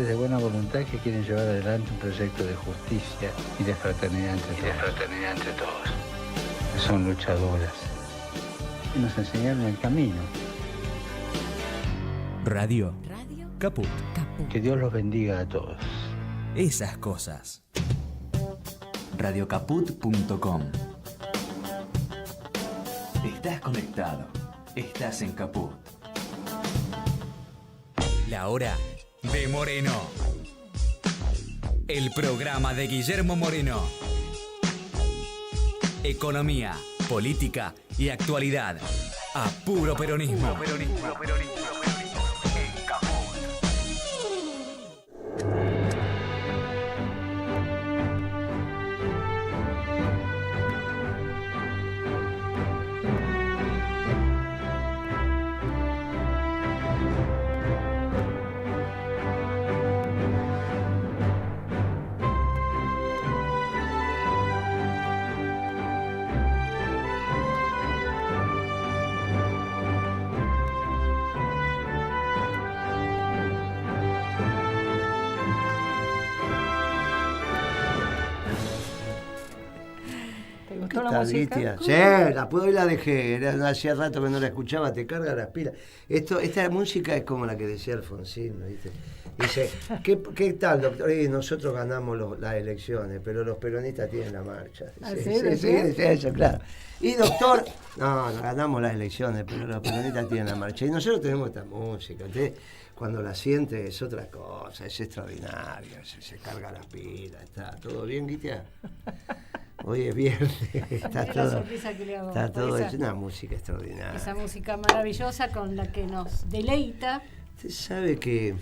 de buena voluntad que quieren llevar adelante un proyecto de justicia y de fraternidad entre todos. Son luchadoras y nos enseñaron el camino. Radio Caput. Que Dios los bendiga a todos. Esas cosas. Radiocaput.com. Estás conectado. Estás en Caput. La hora de Moreno. El programa de Guillermo Moreno. Economía, política y actualidad. A puro peronismo. En Caput. ¿Qué tal, Cristian? Sí, la puedo y la dejé. Hacía rato que no la escuchaba, te carga las pilas. Esta música es como la que decía Alfonsín, ¿viste? Dice, ¿qué tal, doctor? Nosotros ganamos las elecciones, pero los peronistas tienen la marcha. Sí, eso, claro. Y doctor, no, ganamos las elecciones, pero los peronistas tienen la marcha. Y nosotros tenemos esta música. Usted, cuando la siente, es otra cosa, es extraordinaria, se carga las pilas. ¿Está todo bien, Cristian? Hoy es viernes, está todo, es una música extraordinaria. Esa música maravillosa con la que nos deleita. Usted sabe que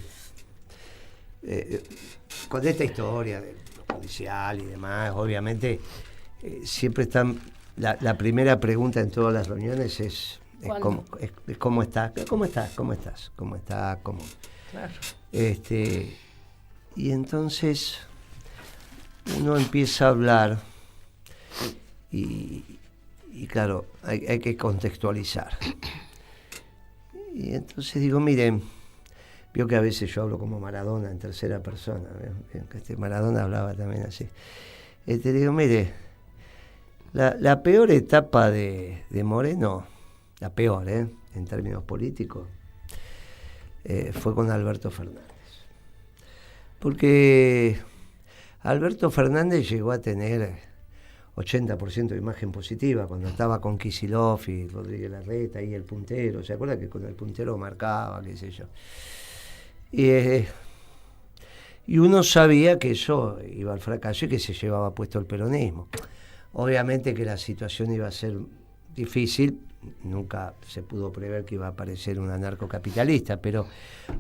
con esta historia de lo policial y demás, obviamente siempre están, la primera pregunta en todas las reuniones es ¿cómo estás? Claro. Y entonces uno empieza a hablar. Y claro, hay que contextualizar. Y entonces digo, miren, veo que a veces yo hablo como Maradona en tercera persona, Maradona hablaba también así. Digo, mire, la peor etapa de Moreno, la peor, en términos políticos, fue con Alberto Fernández. Porque Alberto Fernández llegó a tener 80% de imagen positiva cuando estaba con Kicillof y Rodríguez Larreta y el puntero. ¿Se acuerda que con el puntero marcaba, qué sé yo? Y uno sabía que eso iba al fracaso y que se llevaba puesto el peronismo. Obviamente que la situación iba a ser difícil, nunca se pudo prever que iba a aparecer un anarcocapitalista, pero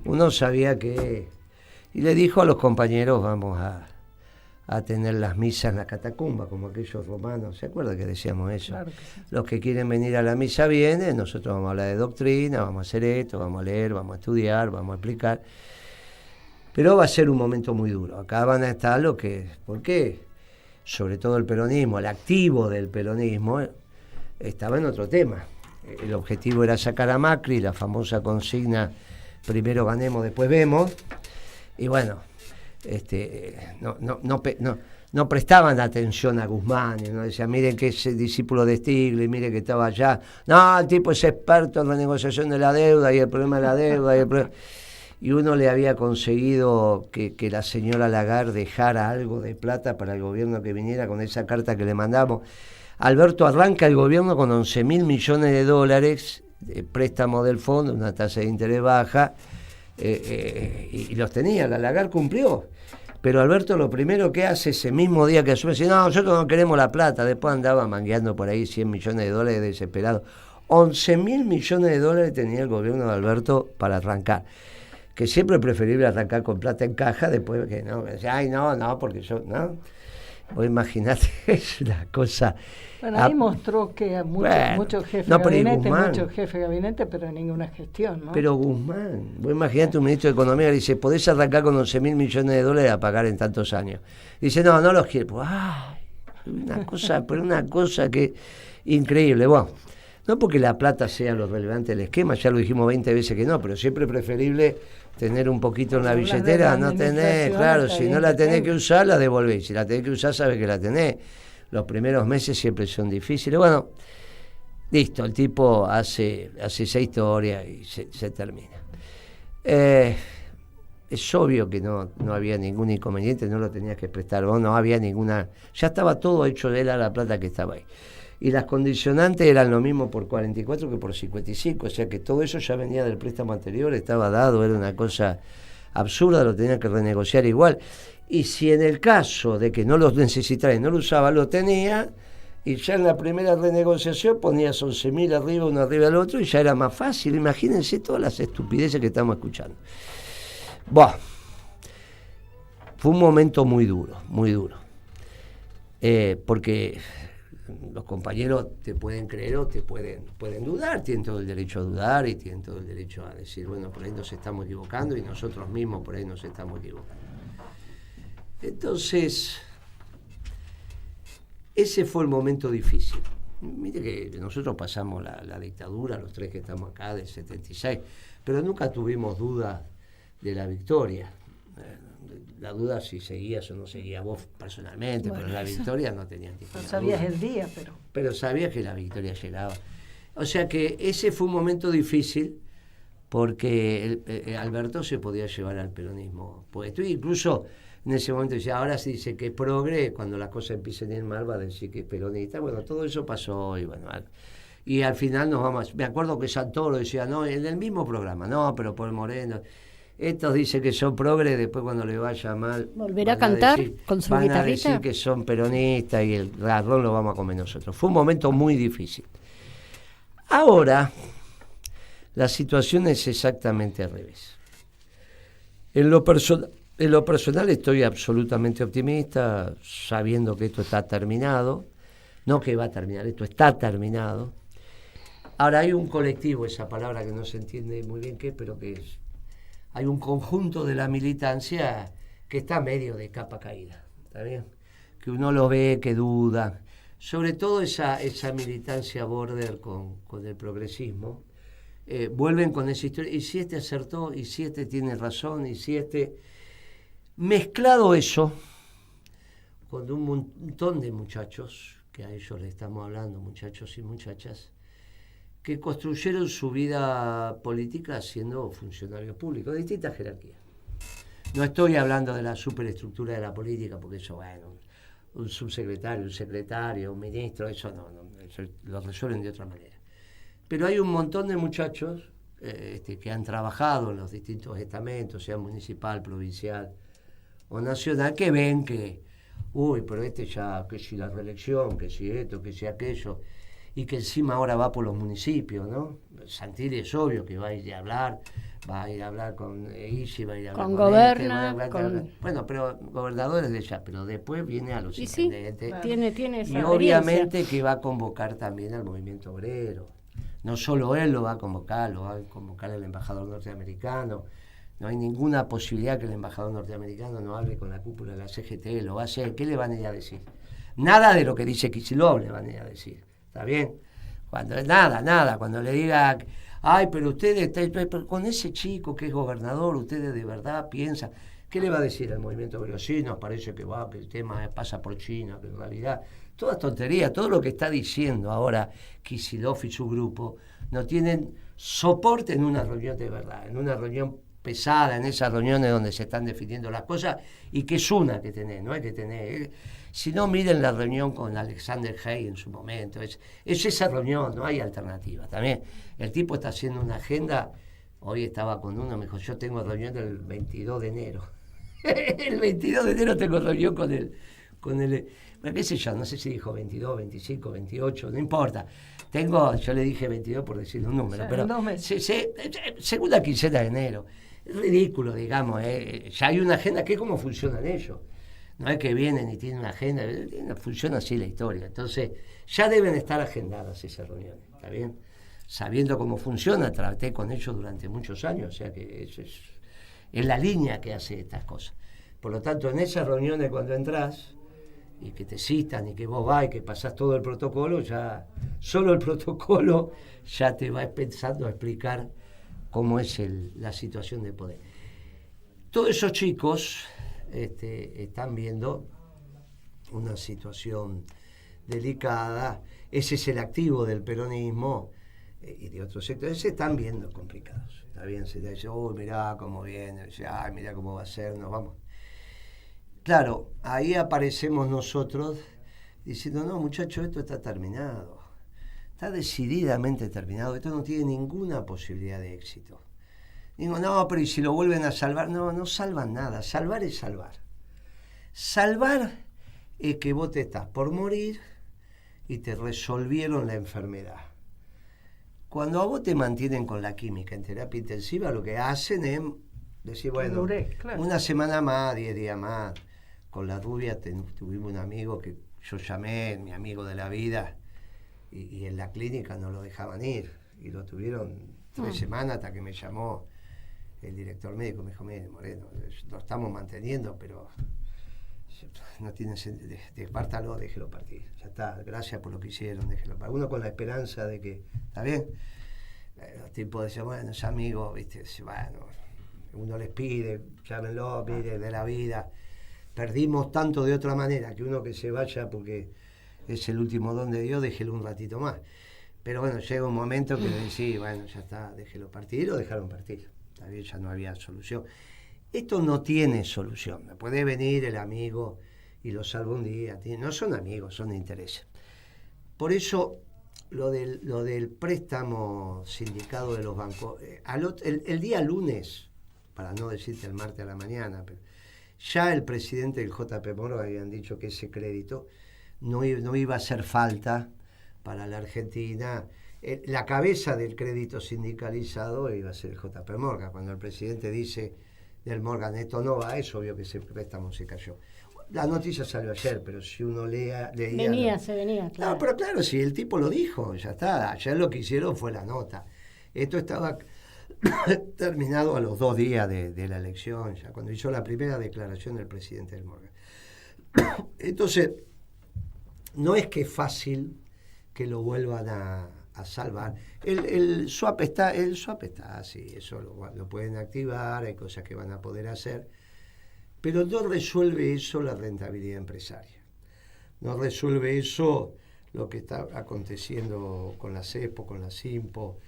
uno sabía que... Y le dijo a los compañeros, vamos a tener las misas en la catacumba, como aquellos romanos. ¿Se acuerda que decíamos eso? Claro que sí. Los que quieren venir a la misa vienen, nosotros vamos a hablar de doctrina, vamos a hacer esto, vamos a leer, vamos a estudiar, vamos a explicar. Pero va a ser un momento muy duro. Acá van a estar lo que... ¿Por qué? Sobre todo el peronismo, el activo del peronismo, estaba en otro tema. El objetivo era sacar a Macri, la famosa consigna, primero ganemos, después vemos. Y bueno... No prestaban atención a Guzmán, no decían, miren que es discípulo de Stiglitz, miren que estaba allá, no, el tipo es experto en la negociación de la deuda y el problema de la deuda, y uno le había conseguido que la señora Lagarde dejara algo de plata para el gobierno que viniera con esa carta que le mandamos. Alberto arranca el gobierno con 11.000 millones de dólares, préstamo del fondo, una tasa de interés baja, y los tenía, la Lagarde cumplió. Pero Alberto lo primero que hace ese mismo día que asume, dice, no, nosotros no queremos la plata. Después andaba mangueando por ahí 100 millones de dólares desesperado. 11.000 millones de dólares tenía el gobierno de Alberto para arrancar. Que siempre es preferible arrancar con plata en caja, después que no, ay, no, porque yo, no. Vos imaginate, es una cosa... Bueno, ahí mostró que muchos jefes de gabinete, pero ninguna gestión, ¿no? Pero Guzmán, vos imaginate un ministro de Economía que dice, podés arrancar con 11.000 millones de dólares a pagar en tantos años. Dice, no los quiero. Ay, una cosa que increíble. Bueno, No porque la plata sea lo relevante del esquema, ya lo dijimos 20 veces que no, pero siempre es preferible tener un poquito en la billetera, no tener, claro, si no la tenés que usar, la devolvés, si la tenés que usar, sabes que la tenés. Los primeros meses siempre son difíciles. Bueno, listo, el tipo hace esa historia y se termina. Es obvio que no había ningún inconveniente, no lo tenías que prestar vos, no había ninguna... Ya estaba todo hecho de él a la plata que estaba ahí. Y las condicionantes eran lo mismo por 44 que por 55, o sea que todo eso ya venía del préstamo anterior, estaba dado, era una cosa absurda, lo tenían que renegociar igual. Y si en el caso de que no los necesitara y no lo usaba, lo tenía, y ya en la primera renegociación ponías 11.000 arriba, uno arriba del otro, y ya era más fácil. Imagínense todas las estupideces que estamos escuchando. Buah, fue un momento muy duro, porque los compañeros te pueden creer o te pueden dudar, tienen todo el derecho a dudar y tienen todo el derecho a decir, bueno, por ahí nos estamos equivocando y nosotros mismos por ahí nos estamos equivocando. Entonces, ese fue el momento difícil. Mire que nosotros pasamos la dictadura, los tres que estamos acá, del 76, pero nunca tuvimos dudas de la victoria. La duda si seguías o no seguías vos personalmente, bueno, pero la victoria no tenías ninguna no sabías duda. El día, pero sabías que la victoria llegaba. O sea que ese fue un momento difícil porque Alberto se podía llevar al peronismo puesto. Incluso en ese momento decía, ahora se dice que es progre, cuando las cosas empiecen a ir mal va a decir que es peronista. Bueno, todo eso pasó y bueno, y al final nos vamos. Me acuerdo que Santoro decía, no, en el mismo programa, no, pero por Moreno. Estos dicen que son progres, después cuando le vaya mal... ¿Volverá a cantar con su guitarrita? Van a decir que son peronistas y el garrón lo vamos a comer nosotros. Fue un momento muy difícil. Ahora, la situación es exactamente al revés. En lo personal estoy absolutamente optimista, sabiendo que esto está terminado. No que va a terminar, esto está terminado. Ahora hay un colectivo, esa palabra que no se entiende muy bien qué, pero que es... Hay un conjunto de la militancia que está medio de capa caída, ¿está bien? Que uno lo ve, que duda. Sobre todo esa militancia border con el progresismo. Vuelven con esa historia. Y si este acertó, y si este tiene razón, y si este... Mezclado eso con un montón de muchachos, que a ellos le estamos hablando, muchachos y muchachas, que construyeron su vida política siendo funcionarios públicos, de distintas jerarquías. No estoy hablando de la superestructura de la política, porque eso, bueno, un subsecretario, un secretario, un ministro, eso no, eso lo resuelven de otra manera. Pero hay un montón de muchachos que han trabajado en los distintos estamentos, sea municipal, provincial o nacional, que ven que, pero ya, que si la reelección, que si esto, que si aquello... y que encima ahora va por los municipios, ¿no? Santilli es obvio que va a ir a hablar con Isi, va a ir a hablar con Goberna, bueno, pero gobernadores de ella, pero después viene a los intendentes. Sí, tiene esa y obviamente que va a convocar también al movimiento obrero. No solo él lo va a convocar el embajador norteamericano. No hay ninguna posibilidad que el embajador norteamericano no hable con la cúpula de la CGT, lo va a hacer. ¿Qué le van a ir a decir? Nada de lo que dice Kicillof le van a ir a decir. ¿Está bien? Cuando le diga, pero ustedes, con ese chico que es gobernador, ustedes de verdad piensan, ¿qué le va a decir al movimiento obrero? Sí, nos parece que el tema pasa por China, que en realidad, toda tontería, todo lo que está diciendo ahora Kicillof y su grupo, no tienen soporte en una reunión de verdad, en una reunión pesada, en esas reuniones donde se están definiendo las cosas, y que es una que tenés, no hay que tener... Si no, miren la reunión con Alexander Haig en su momento. Es esa reunión, no hay alternativa. También el tipo está haciendo una agenda. Hoy estaba con uno, me dijo, yo tengo reunión el 22 de enero. El 22 de enero tengo reunión con él. Bueno, qué sé yo, no sé si dijo 22, 25, 28, no importa. Yo le dije 22 por decir un número, pero segunda quincena de enero. Es ridículo, digamos. Ya hay una agenda, que es cómo funcionan ellos. No es que vienen y tienen una agenda, funciona así la historia. Entonces, ya deben estar agendadas esas reuniones, ¿está bien? Sabiendo cómo funciona, traté con ellos durante muchos años, o sea que es la línea que hace estas cosas. Por lo tanto, en esas reuniones cuando entras, y que te citan y que vos vas y que pasás todo el protocolo, ya solo el protocolo ya te va pensando a explicar cómo es la situación de poder. Todos esos chicos están viendo una situación delicada. Ese es el activo del peronismo y de otros sectores, se están viendo complicados. Está bien, se dice, mirá cómo viene, dice, ay, mirá cómo va a ser, nos vamos. Claro, ahí aparecemos nosotros diciendo, no, muchachos, esto está terminado. Está decididamente terminado. Esto no tiene ninguna posibilidad de éxito. Digo, no, pero ¿y si lo vuelven a salvar? No, no salvan nada. Salvar es salvar. Salvar es que vos te estás por morir y te resolvieron la enfermedad. Cuando a vos te mantienen con la química en terapia intensiva, lo que hacen es decir, bueno, claro, una semana más, 10 días más. Con la rubia tuvimos un amigo que yo llamé, mi amigo de la vida, y en la clínica no lo dejaban ir. Y lo tuvieron 3 semanas hasta que me llamó el director médico. Me dijo, mire, Moreno, lo estamos manteniendo, pero no tiene sentido. Pártalo, déjelo partir. Ya está, gracias por lo que hicieron, déjelo partir. Uno con la esperanza de que, ¿está bien? Los tipos decían, bueno, es amigo, ¿viste? Bueno, uno les pide, llámenlo, mire, de la vida. Perdimos tanto de otra manera que uno que se vaya porque es el último don de Dios, déjelo un ratito más. Pero bueno, llega un momento que decís, bueno, ya está, déjelo partir, y lo dejaron partir. Está bien, ya no había solución. Esto no tiene solución. Puede venir el amigo y lo salva un día. No son amigos, son intereses. Por eso, lo del préstamo sindicado de los bancos, el día lunes, para no decirte el martes a la mañana, pero ya el presidente del JP Morgan habían dicho que ese crédito no iba a hacer falta para la Argentina. La cabeza del crédito sindicalizado iba a ser el JP Morgan. Cuando el presidente dice del Morgan, esto no va, es obvio que ese préstamo se cayó. La noticia salió ayer, pero si uno leía... Se venía, claro. No, pero claro, si el tipo lo dijo, ya está. Ayer lo que hicieron fue la nota. Esto estaba terminado a los 2 días de la elección, ya cuando hizo la primera declaración del presidente del Morgan. Entonces, no es que es fácil que lo vuelvan a salvar. El swap está, sí, eso lo pueden activar, hay cosas que van a poder hacer, pero no resuelve eso la rentabilidad empresaria. No resuelve eso lo que está aconteciendo con la CEPO, con la SIMPO.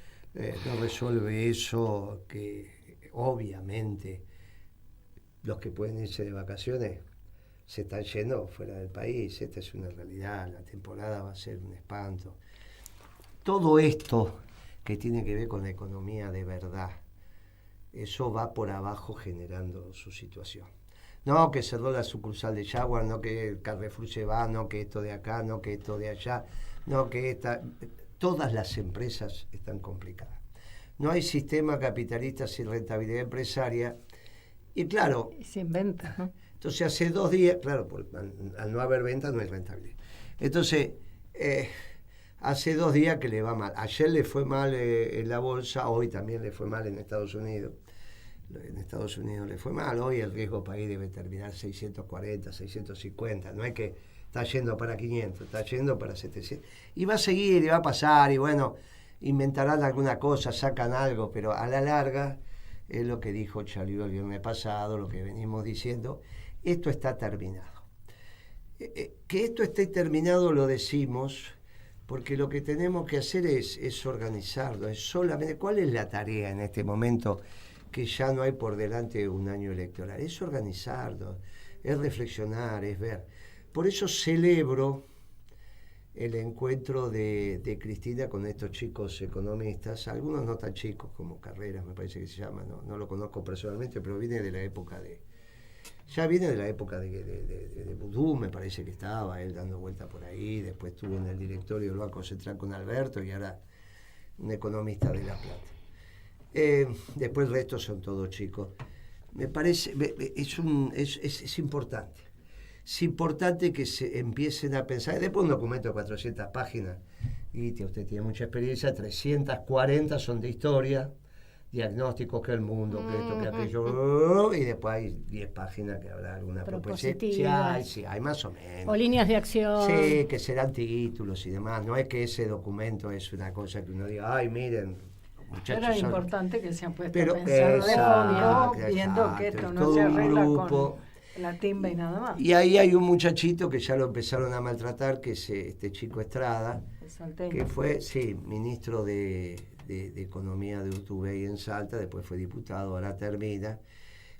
No resuelve eso que obviamente los que pueden irse de vacaciones se están yendo fuera del país. Esta es una realidad, la temporada va a ser un espanto. Todo esto que tiene que ver con la economía de verdad, eso va por abajo generando su situación. No que cerró la sucursal de Jaguar, no que el Carrefour se va, no que esto de acá, no que esto de allá, no que todas las empresas están complicadas. No hay sistema capitalista sin rentabilidad empresaria. Y claro... Y sin venta, ¿no? Entonces hace 2 días, claro, al no haber venta no hay rentabilidad. Entonces, hace 2 días que le va mal. Ayer le fue mal en la bolsa, hoy también le fue mal en Estados Unidos. En Estados Unidos le fue mal, hoy el riesgo país debe terminar 640, 650. No hay que... Está yendo para 500, está yendo para 700. Y va a seguir, y va a pasar, y bueno, inventarán alguna cosa, sacan algo, pero a la larga, es lo que dijo Chalío el viernes pasado, lo que venimos diciendo, esto está terminado. Que esto esté terminado lo decimos porque lo que tenemos que hacer es organizarlo, es solamente, ¿cuál es la tarea en este momento que ya no hay por delante un año electoral? Es organizarlo, es reflexionar, es ver. Por eso celebro el encuentro de Cristina con estos chicos economistas, algunos no tan chicos como Carreras, me parece que se llama, no lo conozco personalmente, pero viene de la época de Vudú, me parece que estaba él dando vuelta por ahí, después estuvo en el directorio del Banco Central con Alberto y ahora un economista de La Plata. Después el resto son todos chicos. Me parece, es importante. Es importante que se empiecen a pensar. Después un documento de 400 páginas, y usted tiene mucha experiencia, 340 son de historia, diagnósticos, que el mundo, que esto, que aquello, y después hay 10 páginas que habrá alguna propuesta. Sí, hay más o menos. O líneas de acción. Sí, que serán títulos y demás. No es que ese documento es una cosa que uno diga, ay, miren, muchachos. Pero es importante que se han puesto pero a pensar de exacto, fondo, viendo que esto no todo se un arregla grupo. con la timba y nada más. Y ahí hay un muchachito que ya lo empezaron a maltratar, que es este chico Estrada, que fue, ministro de Economía de Urtubey en Salta, después fue diputado, ahora termina,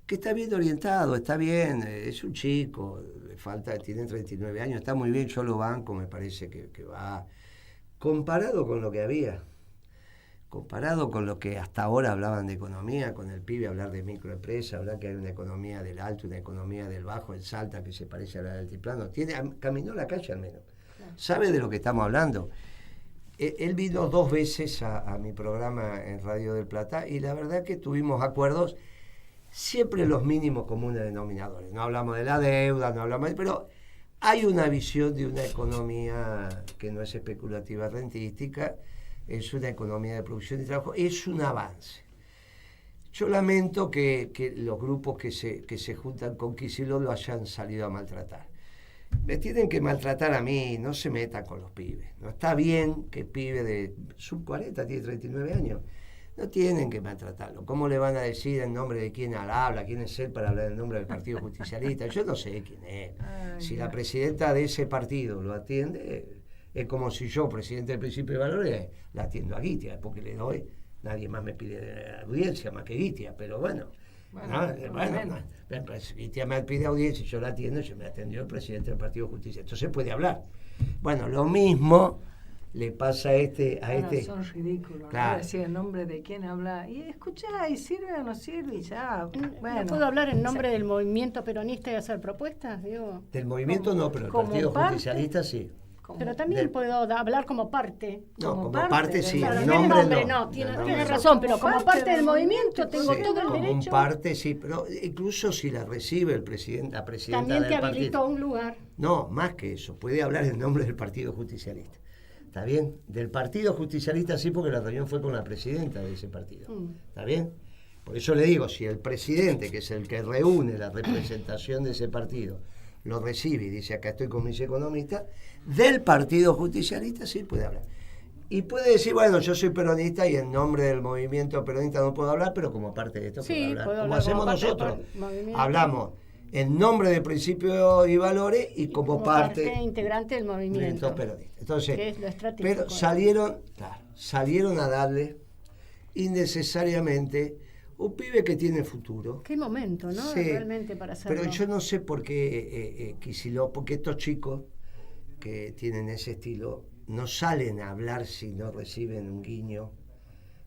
que está bien orientado, está bien, es un chico, le falta, tiene 39 años, está muy bien, yo lo banco, me parece que va, comparado con lo que había, comparado con lo que hasta ahora hablaban de economía, con el pibe hablar de microempresa, hablar que hay una economía del alto, una economía del bajo, en Salta, que se parece a la del altiplano, caminó la calle al menos, sabe de lo que estamos hablando. Él vino 2 veces a mi programa en Radio del Plata y la verdad que tuvimos acuerdos, siempre los mínimos comunes denominadores. No hablamos de la deuda, no hablamos pero hay una visión de una economía que no es especulativa rentística, es una economía de producción y trabajo, es un avance. Yo lamento que los grupos que se juntan con Kicillof lo hayan salido a maltratar. Me tienen que maltratar a mí, no se metan con los pibes. No está bien que el pibe de sub 40 tiene 39 años. No tienen que maltratarlo. ¿Cómo le van a decir en nombre de quién habla? ¿Quién es él para hablar en nombre del Partido Justicialista? Yo no sé quién es. Si la presidenta de ese partido lo atiende, es como si yo, presidente del Principio de Valores, la atiendo a Guitia, porque le doy, nadie más me pide audiencia más que Guitia, pero bueno. Guitia me pide audiencia y yo la atiendo, yo me atendió el presidente del Partido Justicia. Entonces puede hablar. Bueno, lo mismo le pasa a este. Son ridículos. Claro. No decir el nombre de quién habla. Y escuchá, y sirve o no sirve, y ya. Bueno. ¿No puedo hablar en nombre del movimiento peronista y hacer propuestas? Digo, del movimiento no, pero el Partido Justicialista sí. Pero también puedo hablar como parte. No, como parte sí, Claro, el nombre no. Tiene razón, pero como parte del movimiento tengo sí, todo el como derecho. Como parte sí, pero incluso si la recibe el presidente, la presidenta también del te partido. habilitó un lugar. No, más que eso, puede hablar en nombre del Partido Justicialista. ¿Está bien? Del Partido Justicialista sí, porque la reunión fue con la presidenta de ese partido. ¿Está bien? Por eso le digo, si el presidente, que es el que reúne la representación de ese partido, lo recibe y dice, acá estoy con mis economistas, del Partido Justicialista sí puede hablar. Y puede decir, bueno, yo soy peronista y en nombre del movimiento peronista no puedo hablar, pero como parte de esto sí, puedo hablar. Como hacemos nosotros. Movimiento. Hablamos en nombre de Principios y Valores y como parte integrante del movimiento peronista. Entonces, que es lo estratégico. pero salieron a darle innecesariamente un pibe que tiene futuro. Qué momento, ¿no? Sí, realmente para hacerlo. pero yo no sé por qué Kicillof, porque estos chicos que tienen ese estilo no salen a hablar si no reciben un guiño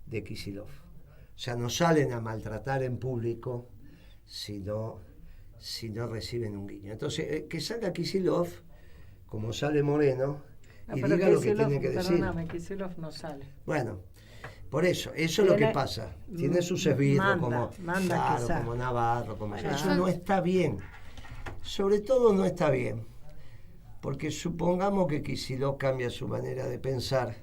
de Kicillof. O sea, no salen a maltratar en público si no reciben un guiño. Entonces, que salga Kicillof, como sale Moreno, y diga lo que tiene que decir. Perdóname, Kicillof no sale. Bueno, por eso es lo que pasa. Tiene sus esbirros como Navarro, como eso no está bien. Sobre todo no está bien. Porque supongamos que Kicillof cambia su manera de pensar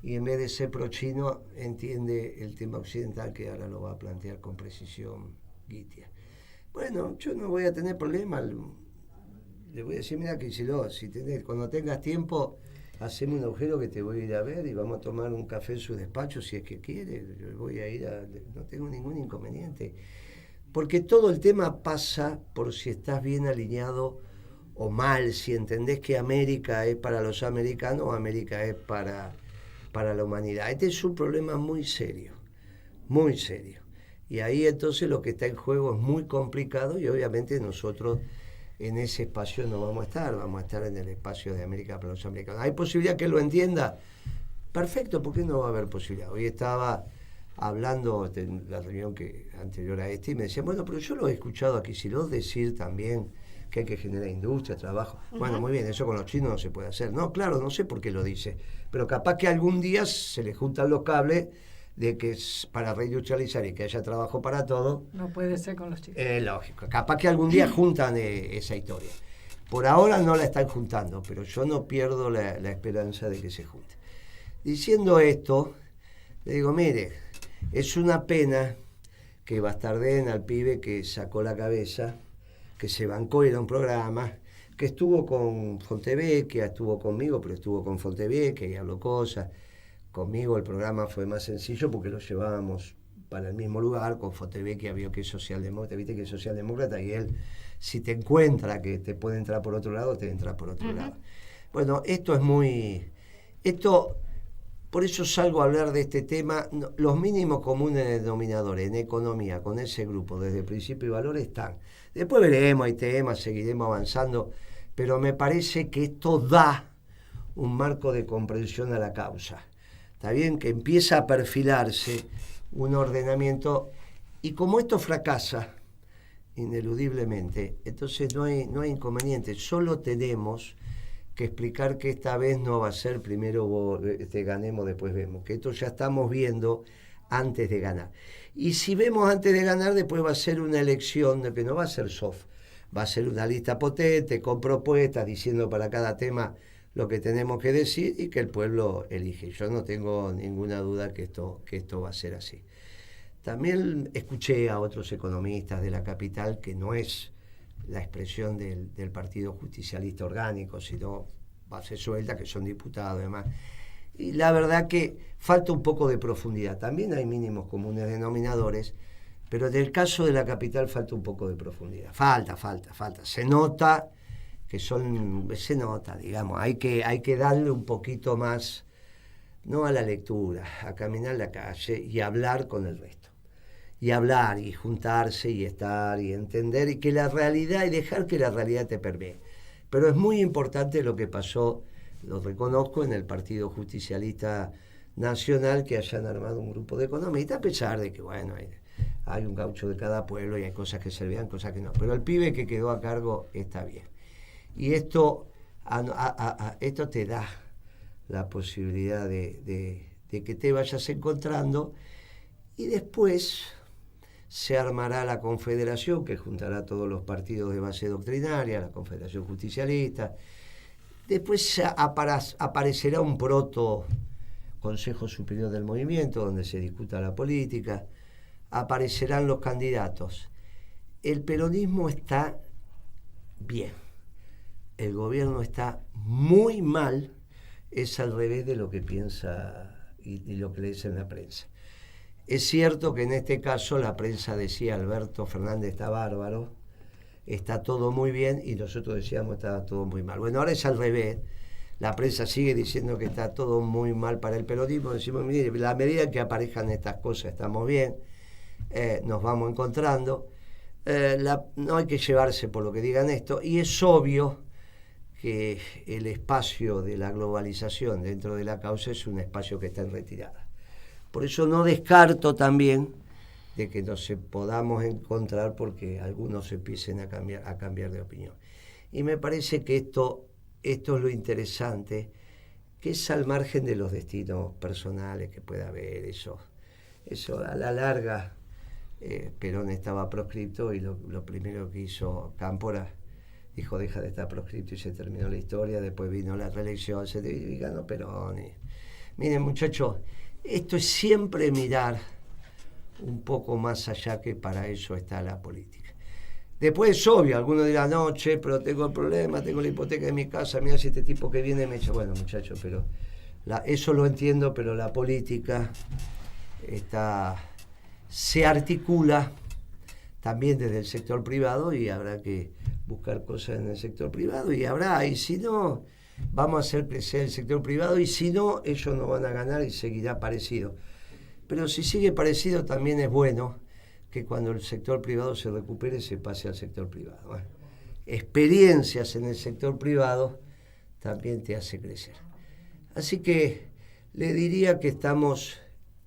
y en vez de ser pro-chino entiende el tema occidental, que ahora lo va a plantear con precisión Guitia. Bueno, yo no voy a tener problema. Le voy a decir, mira Kicillof, cuando tengas tiempo, haceme un agujero que te voy a ir a ver y vamos a tomar un café en su despacho si es que quiere. Yo voy a ir no tengo ningún inconveniente. Porque todo el tema pasa por si estás bien alineado o mal, si entendés que América es para los americanos o América es para la humanidad. Este es un problema muy serio, muy serio. Y ahí entonces lo que está en juego es muy complicado y obviamente nosotros en ese espacio no vamos a estar en el espacio de América para los americanos. ¿Hay posibilidad que él lo entienda? Perfecto, ¿por qué no va a haber posibilidad? Hoy estaba hablando de la reunión anterior a y me decían, bueno, pero yo lo he escuchado a Kicillof decir también que hay que generar industria, trabajo. Bueno, muy bien, eso con los chinos no se puede hacer. No, claro, no sé por qué lo dice, pero capaz que algún día se le juntan los cables de que para reindustrializar y que haya trabajo para todo. No puede ser con los chicos. Lógico, capaz que algún día juntan esa historia. Por ahora no la están juntando, pero yo no pierdo la esperanza de que se junte. Diciendo esto, le digo, mire, Es una pena que bastarden al pibe que sacó la cabeza, que se bancó, era un programa, que estuvo con Fontevecchia, estuvo conmigo, pero estuvo con Fontevecchia y habló cosas. Conmigo el programa fue más sencillo porque lo llevábamos para el mismo lugar. Con Fontevecchia vio que es socialdemócrata, viste que es socialdemócrata, y él, si te encuentra que te puede entrar por otro lado, te entra por otro lado. Bueno, esto es muy... Por eso salgo a hablar de este tema. Los mínimos comunes denominadores en economía con ese grupo desde principio y valor están. Después veremos, hay temas, seguiremos avanzando, pero me parece que esto da un marco de comprensión a la causa. Está bien que empieza a perfilarse un ordenamiento, y como esto fracasa ineludiblemente, entonces no hay inconveniente, solo tenemos que explicar que esta vez no va a ser primero ganemos, después vemos, que esto ya estamos viendo antes de ganar. Y si vemos antes de ganar, después va a ser una elección que no va a ser soft, va a ser una lista potente, con propuestas, diciendo para cada tema lo que tenemos que decir y que el pueblo elige. Yo no tengo ninguna duda que esto va a ser así. También escuché a otros economistas de la capital, que no es la expresión del Partido Justicialista Orgánico, sino base suelta, que son diputados y demás. Y la verdad que falta un poco de profundidad. También hay mínimos comunes denominadores, pero en el caso de la capital falta un poco de profundidad. Falta. Se nota digamos, hay que darle un poquito más, no a la lectura, a caminar la calle y hablar con el resto. Y hablar, y juntarse, y estar, y entender, y que la realidad, y dejar que la realidad te permee. Pero es muy importante lo que pasó, lo reconozco, en el Partido Justicialista Nacional, que hayan armado un grupo de economistas, a pesar de que, bueno, hay un gaucho de cada pueblo y hay cosas que servían, cosas que no. Pero el pibe que quedó a cargo está bien. Y esto te da la posibilidad de que te vayas encontrando, y después se armará la confederación que juntará a todos los partidos de base doctrinaria, la Confederación Justicialista. Después aparecerá un proto Consejo Superior del Movimiento donde se discuta la política, aparecerán los candidatos. El peronismo está bien, el gobierno está muy mal, es al revés de lo que piensa y lo que le dice en la prensa. Es cierto que en este caso la prensa decía Alberto Fernández está bárbaro, está todo muy bien, y nosotros decíamos está todo muy mal. Bueno, ahora es al revés. La prensa sigue diciendo que está todo muy mal para el peronismo. Decimos, mire, a la medida que aparezcan estas cosas estamos bien, nos vamos encontrando. No hay que llevarse por lo que digan esto, y es obvio que el espacio de la globalización dentro de la causa es un espacio que está en retirada. Por eso no descarto también de que nos podamos encontrar porque algunos empiecen a cambiar de opinión. Y me parece que esto es lo interesante, que es al margen de los destinos personales que pueda haber. Eso a la larga, Perón estaba proscripto, y lo primero que hizo Cámpora, dijo deja de estar proscripto, y se terminó la historia. Después vino la reelección, y ganó Perón. Miren, muchachos, esto es siempre mirar un poco más allá, que para eso está la política. Después es obvio, algunos dirán, no, pero tengo el problema, tengo la hipoteca de mi casa, mira si este tipo que viene me echa. Bueno, muchachos, pero eso lo entiendo, pero la política se articula también desde el sector privado, y habrá que buscar cosas en el sector privado, y si no, vamos a hacer crecer el sector privado, y si no, ellos no van a ganar y seguirá parecido. Pero si sigue parecido, también es bueno que cuando el sector privado se recupere se pase al sector privado. Bueno, experiencias en el sector privado también te hace crecer. Así que le diría que estamos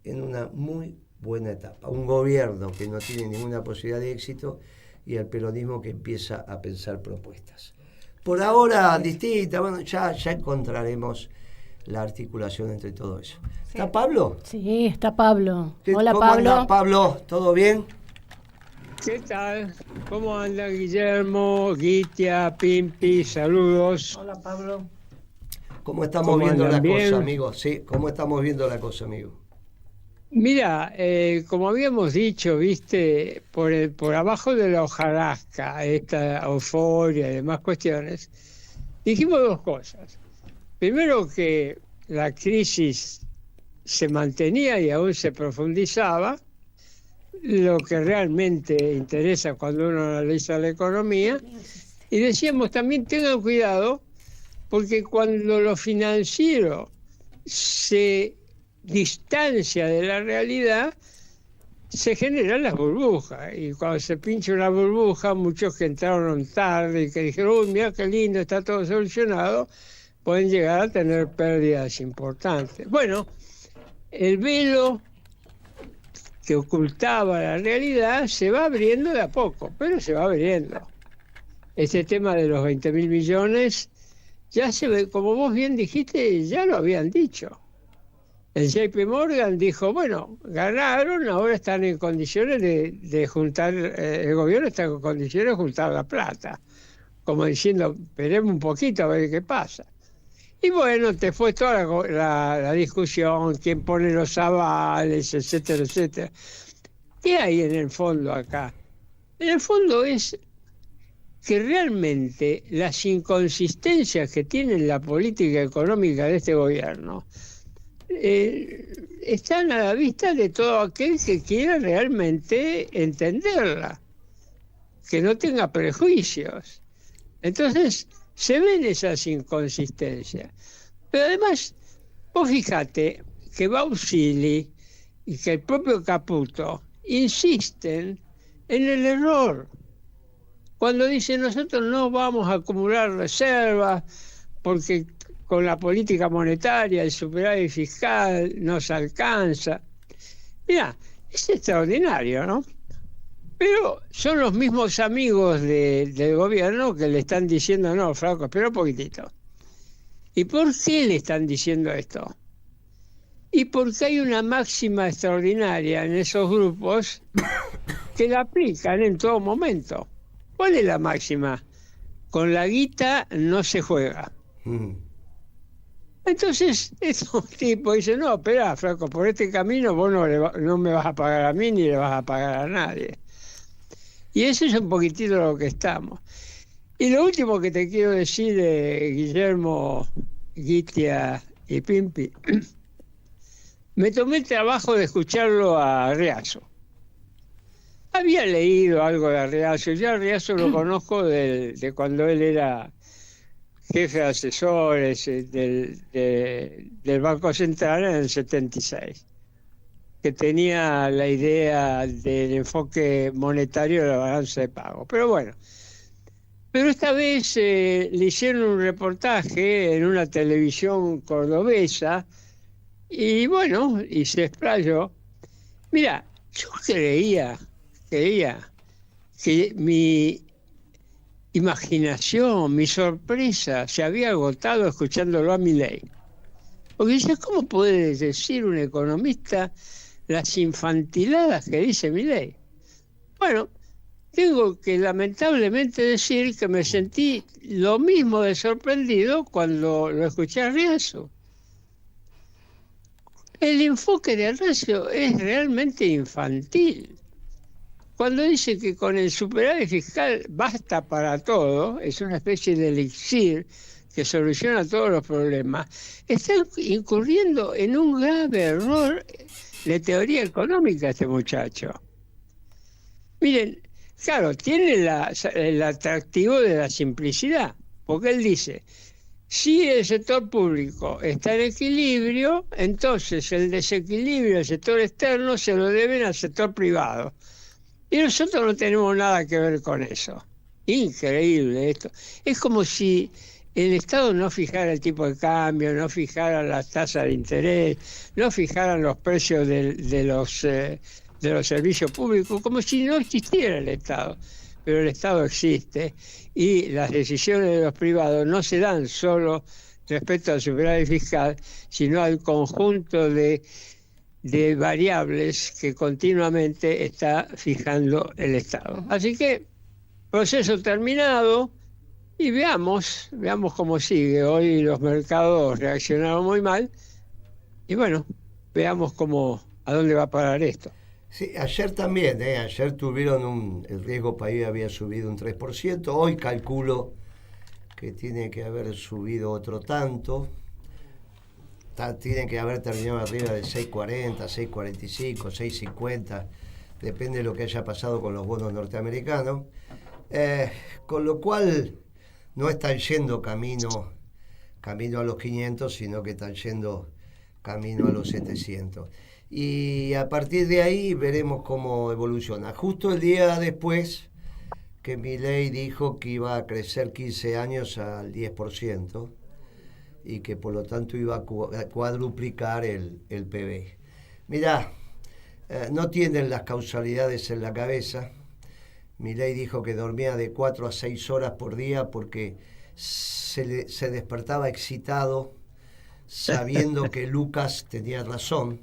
en una muy buena etapa. Un gobierno que no tiene ninguna posibilidad de éxito, y el peronismo que empieza a pensar propuestas. Por ahora distintas, bueno, ya encontraremos la articulación entre todo eso. Sí. ¿Está Pablo? Sí, está Pablo. Hola, ¿Cómo Pablo. anda, Pablo? ¿Todo bien? ¿Qué tal? ¿Cómo anda Guillermo, Guitia, Pimpi? Saludos. Hola, Pablo. ¿Cómo estamos viendo la cosa, amigo? Sí, ¿cómo estamos viendo la cosa, amigo? Mira, como habíamos dicho, viste, por abajo de la hojarasca, esta euforia y demás cuestiones, dijimos dos cosas. Primero, que la crisis se mantenía y aún se profundizaba, lo que realmente interesa cuando uno analiza la economía. Y decíamos también, tengan cuidado, porque cuando lo financiero se distancia de la realidad, se generan las burbujas. Y cuando se pincha una burbuja, muchos que entraron tarde y que dijeron, uy, mira qué lindo, está todo solucionado, pueden llegar a tener pérdidas importantes. Bueno, el velo que ocultaba la realidad se va abriendo de a poco, pero se va abriendo. Este tema de los 20.000 millones, ya se ve, como vos bien dijiste, ya lo habían dicho. El JP Morgan dijo, bueno, ganaron, ahora están en condiciones de juntar, el gobierno está en condiciones de juntar la plata. Como diciendo, esperemos un poquito a ver qué pasa. Y bueno, te fue toda la discusión, quién pone los avales, etcétera, etcétera. ¿Qué hay en el fondo acá? En el fondo es que realmente las inconsistencias que tiene la política económica de este gobierno están a la vista de todo aquel que quiera realmente entenderla, que no tenga prejuicios. Entonces, se ven esas inconsistencias. Pero además, vos fíjate que Bausili y que el propio Caputo insisten en el error. Cuando dicen, nosotros no vamos a acumular reservas porque con la política monetaria, el superávit fiscal nos alcanza. Mira, es extraordinario, ¿no? Pero son los mismos amigos del gobierno que le están diciendo, no, flaco, espera un poquitito. ¿Y por qué le están diciendo esto? Y porque hay una máxima extraordinaria en esos grupos que la aplican en todo momento. ¿Cuál es la máxima? Con la guita no se juega. Entonces, estos tipos dicen, no, espera, flaco, por este camino vos no me vas a pagar a mí ni le vas a pagar a nadie. Y eso es un poquitito lo que estamos. Y lo último que te quiero decir, Guillermo, Gitia y Pimpi, me tomé el trabajo de escucharlo a Riazo. Había leído algo de Riazo, yo a Riazo lo conozco de cuando él era jefe de asesores del Banco Central en el 76, que tenía la idea del enfoque monetario de la balanza de pago. Pero bueno, pero esta vez le hicieron un reportaje en una televisión cordobesa y bueno, y se explayó. Mira, yo creía que mi imaginación, mi sorpresa se había agotado escuchándolo a Milei. Porque dice, ¿cómo puede decir un economista las infantiladas que dice Milei? Bueno, tengo que lamentablemente decir que me sentí lo mismo de sorprendido cuando lo escuché a Riazo. El enfoque de Riazo es realmente infantil. Cuando dice que con el superávit fiscal basta para todo, es una especie de elixir que soluciona todos los problemas, está incurriendo en un grave error de teoría económica este muchacho. Miren, claro, tiene el atractivo de la simplicidad, porque él dice, si el sector público está en equilibrio, entonces el desequilibrio del sector externo se lo deben al sector privado. Y nosotros no tenemos nada que ver con eso. Increíble esto. Es como si el Estado no fijara el tipo de cambio, no fijara las tasas de interés, no fijaran los precios de los servicios públicos, como si no existiera el Estado. Pero el Estado existe y las decisiones de los privados no se dan solo respecto al superávit fiscal, sino al conjunto de variables que continuamente está fijando el Estado. Así que, proceso terminado, y veamos cómo sigue. Hoy los mercados reaccionaron muy mal, y bueno, veamos cómo a dónde va a parar esto. Sí, ayer también, ayer tuvieron el riesgo país había subido un 3%, hoy calculo que tiene que haber subido otro tanto, tiene que haber terminado arriba de 6.40, 6.45, 6.50, depende de lo que haya pasado con los bonos norteamericanos, con lo cual no están yendo camino a los 500, sino que están yendo camino a los 700. Y a partir de ahí veremos cómo evoluciona. Justo el día después que Milei dijo que iba a crecer 15 años al 10% y que por lo tanto iba a cuadruplicar el PBI. Mirá, no tienen las causalidades en la cabeza. Milei dijo que dormía de 4 a 6 horas por día porque se despertaba excitado sabiendo que Lucas tenía razón.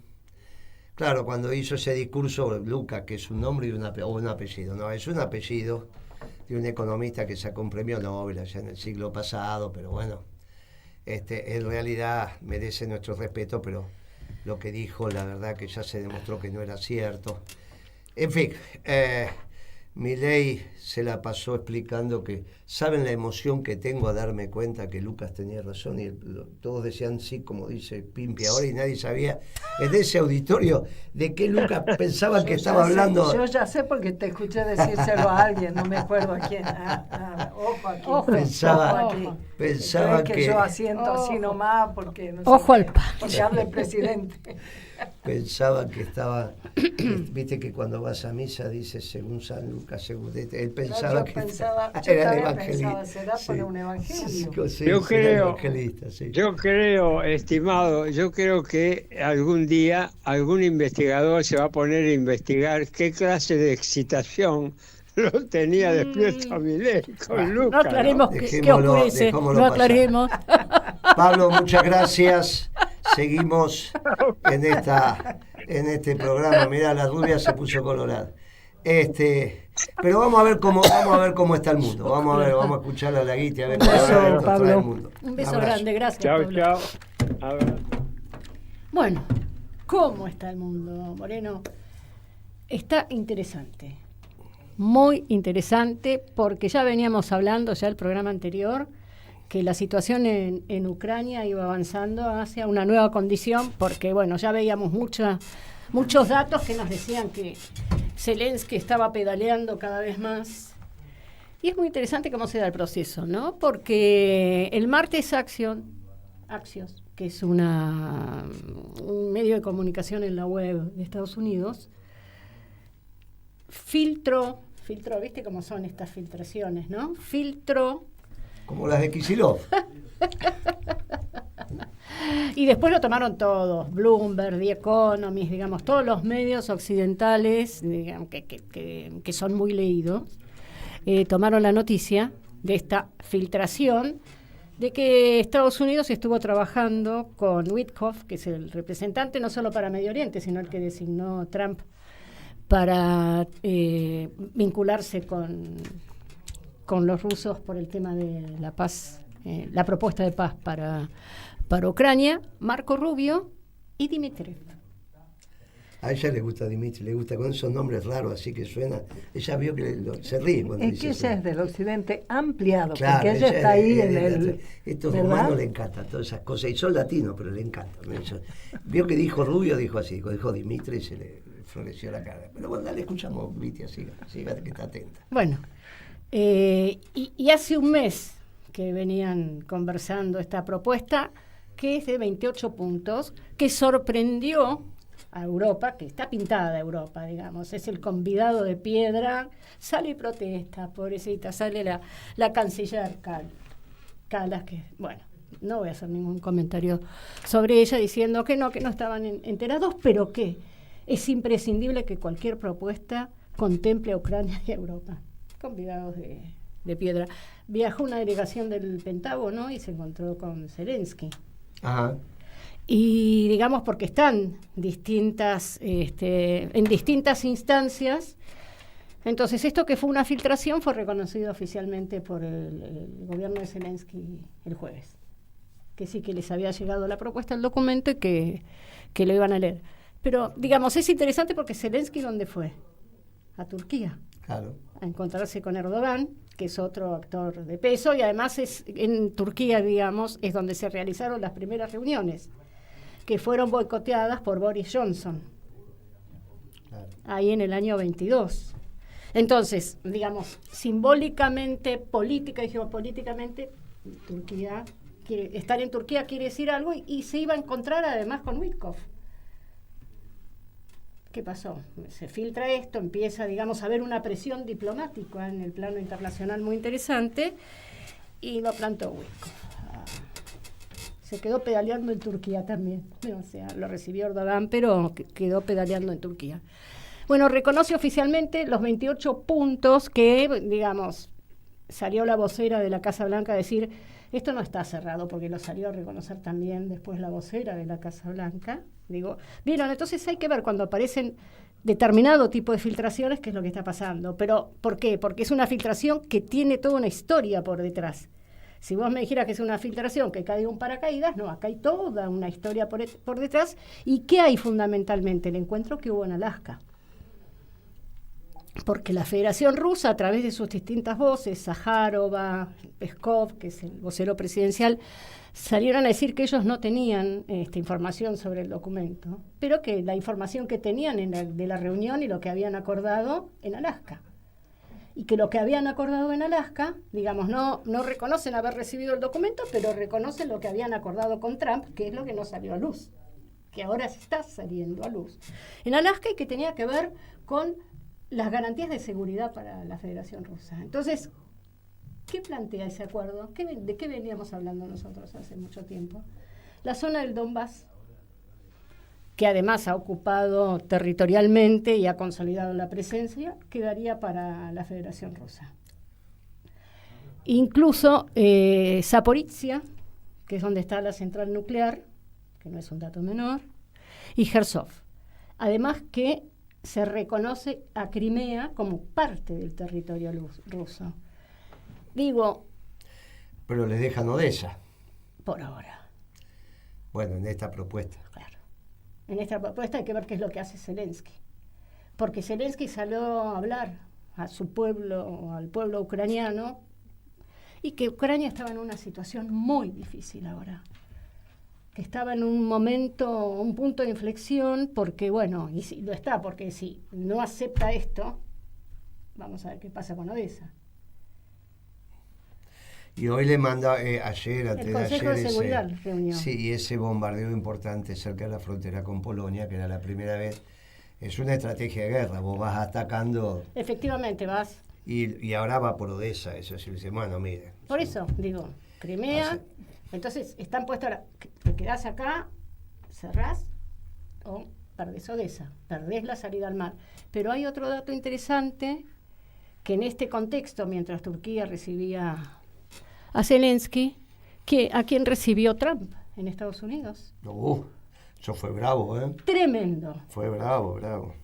Claro, cuando hizo ese discurso, Lucas, que es un nombre y un apellido, no, es un apellido de un economista que sacó un premio Nobel allá en el siglo pasado, pero bueno, en realidad merece nuestro respeto, pero lo que dijo, la verdad que ya se demostró que no era cierto. En fin, Milei se la pasó explicando que, ¿saben la emoción que tengo a darme cuenta que Lucas tenía razón? Y todos decían sí, como dice Pimpi ahora, y nadie sabía en ese auditorio de qué Lucas pensaba que estaba hablando. Yo ya sé porque te escuché decírselo a alguien, no me acuerdo a quién. Ojo aquí. Pensaba que yo asiento así nomás porque no sé. Ojo al pan. Porque habla el presidente. Pensaba que estaba, viste que cuando vas a misa dice según San Lucas, según él pensaba que era el evangelista. Será para un evangelio. Sí, Yo creo, estimado, que algún día algún investigador se va a poner a investigar qué clase de excitación lo tenía despierto a Milei con Lucas. No aclaremos qué oscurece, no aclaremos. Pablo, muchas gracias. Seguimos en este programa. Mirá, la rubia se puso colorada. Pero vamos a ver cómo está el mundo. Vamos a escuchar a la Guiti a ver cómo está el mundo. Un beso grande, gracias. Chao, Pablo. chao. Abrazo. Bueno, ¿cómo está el mundo, Moreno? Está interesante, muy interesante, porque ya veníamos hablando ya el programa anterior que la situación en Ucrania iba avanzando hacia una nueva condición, porque bueno, ya veíamos muchos datos que nos decían que Zelensky estaba pedaleando cada vez más. Y es muy interesante cómo se da el proceso, ¿no? Porque el martes Axios, que es un medio de comunicación en la web de Estados Unidos, filtró, ¿viste cómo son estas filtraciones, no? Filtró. Como las de Kicillof. Y después lo tomaron todos, Bloomberg, The Economist, digamos, todos los medios occidentales, digamos, que son muy leídos, tomaron la noticia de esta filtración de que Estados Unidos estuvo trabajando con Witkoff, que es el representante no solo para Medio Oriente, sino el que designó Trump para vincularse con los rusos por el tema de la paz, la propuesta de paz para Ucrania, Marco Rubio y Dmitriev. A ella le gusta Dimitri, le gusta con esos nombres raros, así que suena. Ella vio que se ríe cuando dice eso. Ella es del occidente ampliado, claro, porque ella está ahí en el... Estos romanos le encantan todas esas cosas, y son latinos, pero le encantan. Vio que dijo Rubio, dijo así, dijo Dimitri, y se le floreció la cara. Pero bueno, dale, escuchamos, Vitia, siga que está atenta. Bueno, y hace un mes que venían conversando esta propuesta, que es de 28 puntos, que sorprendió a Europa, que está pintada Europa, digamos, es el convidado de piedra, sale y protesta, pobrecita, sale la canciller Kallas, que, bueno, no voy a hacer ningún comentario sobre ella diciendo que no estaban enterados, pero que es imprescindible que cualquier propuesta contemple a Ucrania y a Europa, convidados de piedra. Viajó una delegación del Pentágono y se encontró con Zelensky. Ajá. Y digamos porque están en distintas instancias. Entonces esto que fue una filtración fue reconocido oficialmente por el gobierno de Zelensky el jueves, que sí que les había llegado la propuesta, el documento, y que lo iban a leer. Pero, digamos, es interesante porque Zelensky, ¿dónde fue? A Turquía. Claro. A encontrarse con Erdogan, que es otro actor de peso, y además es en Turquía, digamos, es donde se realizaron las primeras reuniones, que fueron boicoteadas por Boris Johnson, ahí en el año 22. Entonces, digamos, simbólicamente, política y geopolíticamente, Turquía estar en Turquía quiere decir algo, y se iba a encontrar además con Witkoff. ¿Qué pasó? Se filtra esto, empieza, digamos, a haber una presión diplomática en el plano internacional muy interesante, y lo plantó Witkoff. Se quedó pedaleando en Turquía también. O sea, lo recibió Erdogan, pero quedó pedaleando en Turquía. Bueno, reconoce oficialmente los 28 puntos que, digamos, salió la vocera de la Casa Blanca a decir, esto no está cerrado, porque lo salió a reconocer también después la vocera de la Casa Blanca. Digo, vieron, entonces hay que ver cuando aparecen determinado tipo de filtraciones qué es lo que está pasando. Pero, ¿por qué? Porque es una filtración que tiene toda una historia por detrás. Si vos me dijeras que es una filtración que cae de un paracaídas, no, acá hay toda una historia por detrás. ¿Y qué hay fundamentalmente? El encuentro que hubo en Alaska. Porque la Federación Rusa, a través de sus distintas voces, Zaharova, Peskov, que es el vocero presidencial, salieron a decir que ellos no tenían información sobre el documento, pero que la información que tenían de la reunión y lo que habían acordado en Alaska. Y que lo que habían acordado en Alaska, digamos, no reconocen haber recibido el documento, pero reconocen lo que habían acordado con Trump, que es lo que no salió a luz, que ahora está saliendo a luz. En Alaska, y que tenía que ver con las garantías de seguridad para la Federación Rusa. Entonces, ¿qué plantea ese acuerdo? ¿De qué veníamos hablando nosotros hace mucho tiempo? La zona del Donbass, que además ha ocupado territorialmente y ha consolidado la presencia, quedaría para la Federación Rusa. Incluso Zaporizhia, que es donde está la central nuclear, que no es un dato menor, y Jersov. Además que se reconoce a Crimea como parte del territorio ruso. Digo... Pero les dejan Odessa. Por ahora. Bueno, en esta propuesta. Claro. En esta propuesta hay que ver qué es lo que hace Zelensky. Porque Zelensky salió a hablar a su pueblo, al pueblo ucraniano, y que Ucrania estaba en una situación muy difícil ahora. Que estaba en un momento, un punto de inflexión, porque bueno, y sí, lo está, porque si no acepta esto, vamos a ver qué pasa con Odessa. Y hoy le manda, ayer, antes el Consejo de Seguridad reunió. Sí, ese bombardeo importante cerca de la frontera con Polonia, que era la primera vez, es una estrategia de guerra, vos vas atacando... Efectivamente, vas. Y ahora va por Odessa, eso sí, dice, bueno, mire. Por eso, digo, Crimea... Entonces, están puestos ahora, te quedás acá, cerrás, o perdés Odessa, perdés la salida al mar. Pero hay otro dato interesante, que en este contexto, mientras Turquía recibía a Zelensky, ¿a quién recibió Trump en Estados Unidos? Eso fue bravo, ¿eh? Tremendo. Fue bravo.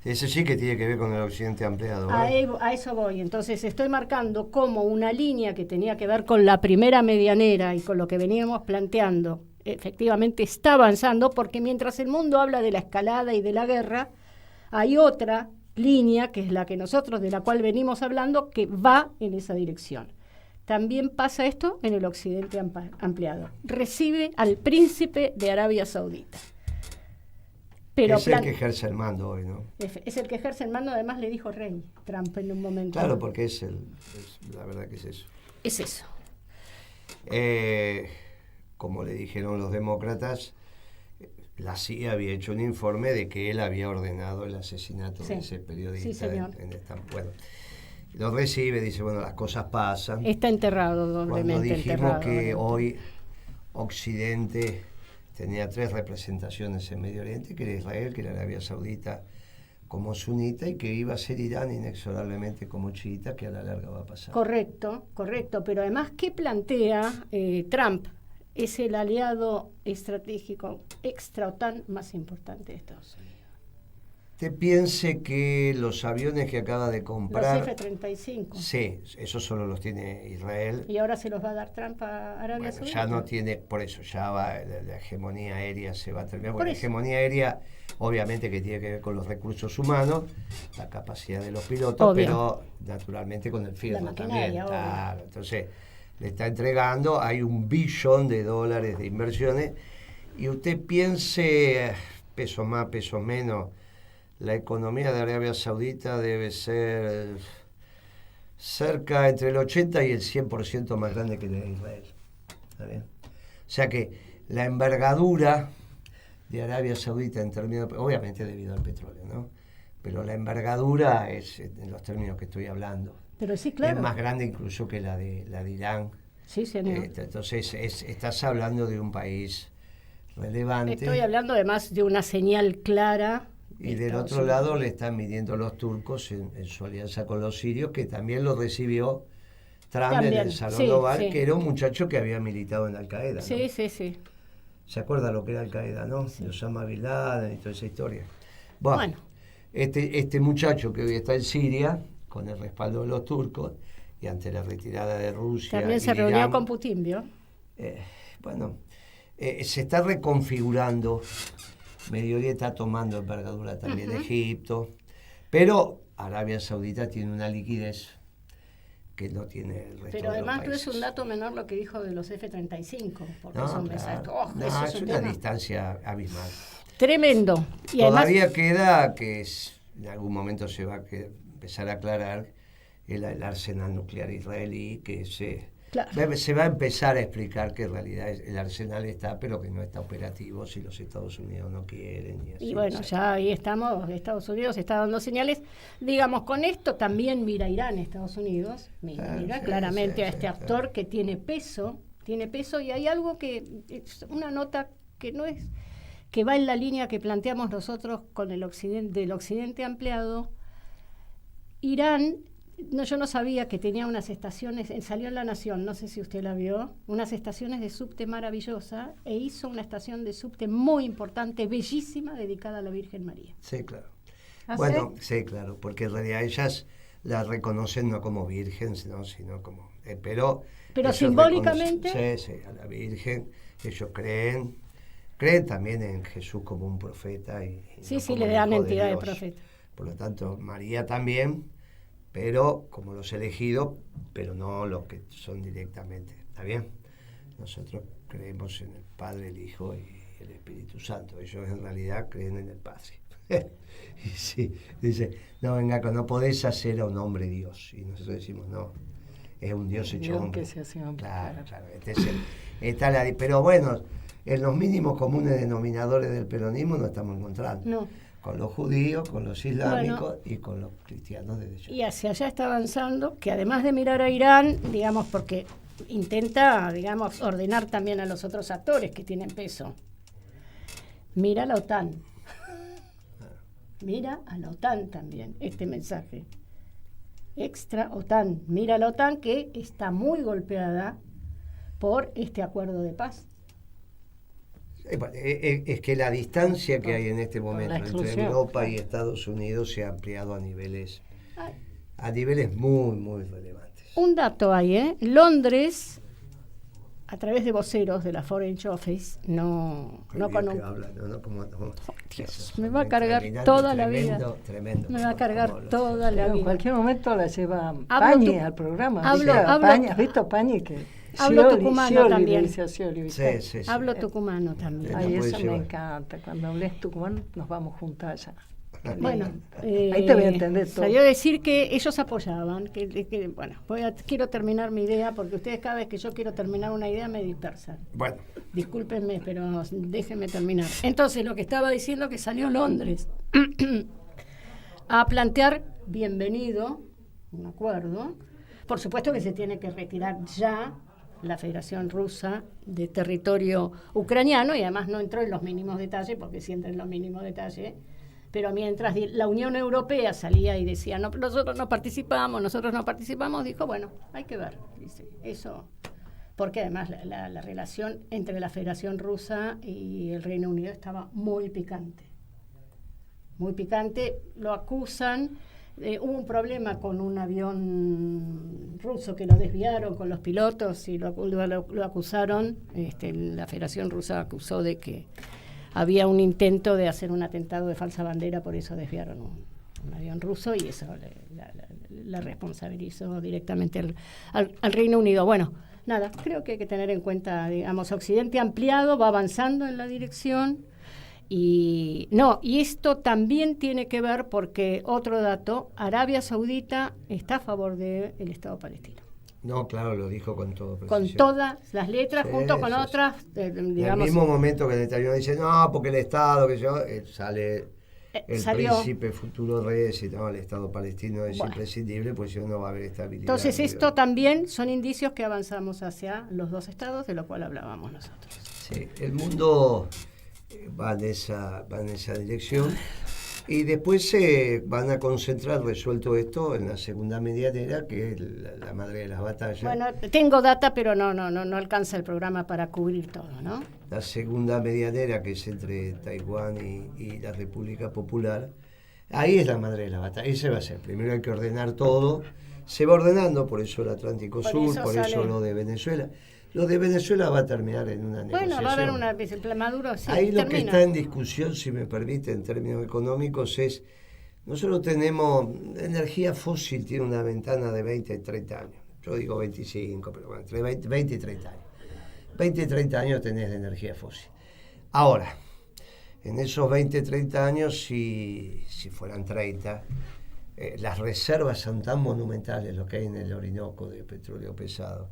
Eso sí que tiene que ver con el occidente ampliado. A eso voy. Entonces estoy marcando como una línea que tenía que ver con la primera medianera y con lo que veníamos planteando. Efectivamente está avanzando, porque mientras el mundo habla de la escalada y de la guerra, hay otra línea, que es la que nosotros, de la cual venimos hablando, que va en esa dirección. También pasa esto en el occidente ampliado. Recibe al príncipe de Arabia Saudita. Pero es el que ejerce el mando hoy, ¿no? Es el que ejerce el mando, además le dijo rey Trump en un momento. Claro, porque la verdad que es eso. Es eso. Como le dijeron los demócratas, la CIA había hecho un informe de que él había ordenado el asesinato de ese periodista. Sí, señor. Bueno, lo recibe, dice, bueno, las cosas pasan. Está enterrado doblemente. Cuando dijimos que hoy Occidente tenía 3 representaciones en Medio Oriente, que era Israel, que era Arabia Saudita como sunita, y que iba a ser Irán inexorablemente como chiita, que a la larga va a pasar. Correcto, pero además, ¿qué plantea Trump? Es el aliado estratégico extra-OTAN más importante de Estados Unidos. Usted piense que los aviones que acaba de comprar... Los F-35. Sí, esos solo los tiene Israel. ¿Y ahora se los va a dar Trump a Arabia Saudita? Ya no tiene, por eso, ya va, la hegemonía aérea se va a terminar. Por La eso. hegemonía aérea, obviamente que tiene que ver con los recursos humanos, la capacidad de los pilotos, Obvio. pero naturalmente con el fierro también. maquinaria, Claro, entonces, le está entregando, hay $1 billón de inversiones, y usted piense, peso más, peso menos, la economía de Arabia Saudita debe ser cerca entre el 80 y el 100% más grande que la de Israel. ¿Está bien? O sea que la envergadura de Arabia Saudita en términos, obviamente debido al petróleo, ¿no? Pero la envergadura es en los términos que estoy hablando. Pero sí, claro. Es más grande incluso que la de Irán. Sí, señor. Entonces estás hablando de un país relevante. Estoy hablando además de una señal clara. Y del otro lado le están midiendo los turcos en su alianza con los sirios, que también lo recibió Trump También, en el Salón sí, Oval, sí. que era un muchacho que había militado en Al-Qaeda, ¿no? Sí, sí, sí. ¿Se acuerda lo que era Al-Qaeda, no? Sí. De Osama Bin Laden y toda esa historia. Bueno, Bueno. Este muchacho que hoy está en Siria, con el respaldo de los turcos, y ante la retirada de Rusia... También y se reunió Irán, con Putin, ¿vio? Se está reconfigurando. Medio Oriente está tomando envergadura también Egipto, pero Arabia Saudita tiene una liquidez que no tiene el resto Pero de los además no países. es un dato menor lo que dijo de los F-35, porque No, son claro. No, eso es un una tema distancia abismal. tremendo. Y Todavía además, queda que en algún momento se va a empezar a aclarar el arsenal nuclear israelí, que claro. se va a empezar a explicar que en realidad el arsenal está, pero que no está operativo si los Estados Unidos no quieren. y bueno, ya ahí estamos, Estados Unidos está dando señales. Digamos, con esto también mira Irán, Estados Unidos, mira Sí, claramente a sí, este actor que tiene peso, y hay algo que, es una nota que no es, que va en la línea que planteamos nosotros con el occidente, del occidente ampliado. Irán, yo no sabía que tenía unas estaciones, salió en La Nación, no sé si usted la vio, unas estaciones de subte maravillosa, e hizo una estación de subte muy importante, bellísima, dedicada a la Virgen María. Sí, claro. ¿Ah, Bueno, sí, claro, porque en realidad ellas la reconocen no como virgen, sino como... pero ellos simbólicamente... sí, a la Virgen, ellos creen también en Jesús como un profeta. Y Sí, no sí, como le el dan hijo entidad de Dios. profeta. Por lo tanto, María también, pero como los elegidos, pero no los que son directamente. ¿Está bien? Nosotros creemos en el Padre, el Hijo y el Espíritu Santo. Ellos en realidad creen en el Padre. Y sí, dice, no, venga, no podés hacer a un hombre Dios. Y nosotros decimos, no, es un Dios hecho Dios hombre. que se hace hombre, Claro, claro. claro. Pero bueno, en los mínimos comunes denominadores del peronismo nos estamos encontrando. No. Con los judíos, con los islámicos y con los cristianos de derecha. Y hacia allá está avanzando, que además de mirar a Irán, digamos, porque intenta, digamos, ordenar también a los otros actores que tienen peso. Mira a la OTAN. Mira a la OTAN también, este mensaje. Extra OTAN. Mira a la OTAN que está muy golpeada por este acuerdo de paz. Es que la distancia que hay en este momento la entre exclusión, Europa y claro. Estados Unidos se ha ampliado a niveles Ay, muy, muy relevantes. un dato hay, ¿eh? Londres, a través de voceros de la Foreign Office, no con un... Dios, me va a cargar toda la vida. Tremendo. Me va a cargar toda la En vida. cualquier momento la lleva Hablo Pañi tu- al programa. hablo- ¿Viste? hablo- Pañi, ¿has visto Pañi? Que Hablo Scioli, tucumano Scioli le también. dice a Scioli, ¿viste? Sí. Hablo tucumano también. La Ay, puede eso me llevar. encanta. Cuando hables tucumano nos vamos juntos allá. Qué Bueno, lindo. Ahí te voy a entender todo. salió a decir que ellos apoyaban, bueno, quiero terminar mi idea, porque ustedes cada vez que yo quiero terminar una idea me dispersan. Bueno, Discúlpenme, pero déjenme terminar. Entonces, lo que estaba diciendo que salió Londres a plantear, bienvenido, un acuerdo. Por supuesto que se tiene que retirar ya la Federación Rusa de territorio ucraniano, y además no entró en los mínimos detalles, porque si entra en los mínimos detalles, pero mientras la Unión Europea salía y decía, no, nosotros no participamos, dijo, bueno, hay que ver, dice, eso, porque además la relación entre la Federación Rusa y el Reino Unido estaba muy picante. muy picante, lo acusan. Hubo un problema con un avión ruso que lo desviaron con los pilotos y lo acusaron, la Federación Rusa acusó de que había un intento de hacer un atentado de falsa bandera, por eso desviaron un avión ruso y eso la responsabilizó directamente al Reino Unido. Bueno, nada, creo que hay que tener en cuenta, digamos, Occidente ampliado, va avanzando en la dirección. Y esto también tiene que ver porque, otro dato, Arabia Saudita está a favor del Estado palestino. No, claro, lo dijo con todo precisión. Con todas las letras, junto con otras, digamos... En el mismo momento que Netanyahu dice, no, porque el Estado, que yo, sale príncipe futuro rey, dice, no, el Estado palestino es imprescindible, pues si no va a haber estabilidad. Entonces, esto también son indicios que avanzamos hacia los dos estados, de lo cual hablábamos nosotros. Sí, el mundo... va en esa dirección y después se van a concentrar, resuelto esto, en la segunda medianera, que es la madre de las batallas. Bueno, tengo data, pero no alcanza el programa para cubrir todo, ¿no? La segunda medianera, que es entre Taiwán y la República Popular, ahí es la madre de las batallas. Ese va a ser, primero hay que ordenar todo, se va ordenando, por eso el Atlántico Sur, por eso lo de Venezuela. Lo de Venezuela va a terminar en una negociación. Bueno, va a haber una... Maduro, sí, ahí lo que está en discusión, si me permite, en términos económicos, es... Nosotros tenemos... Energía fósil tiene una ventana de 20 y 30 años. Yo digo 25, pero bueno, entre 20 y 30 años. 20 y 30 años tenés de energía fósil. Ahora, en esos 20, 30 años, si fueran 30, las reservas son tan monumentales, lo que hay en el Orinoco de petróleo pesado,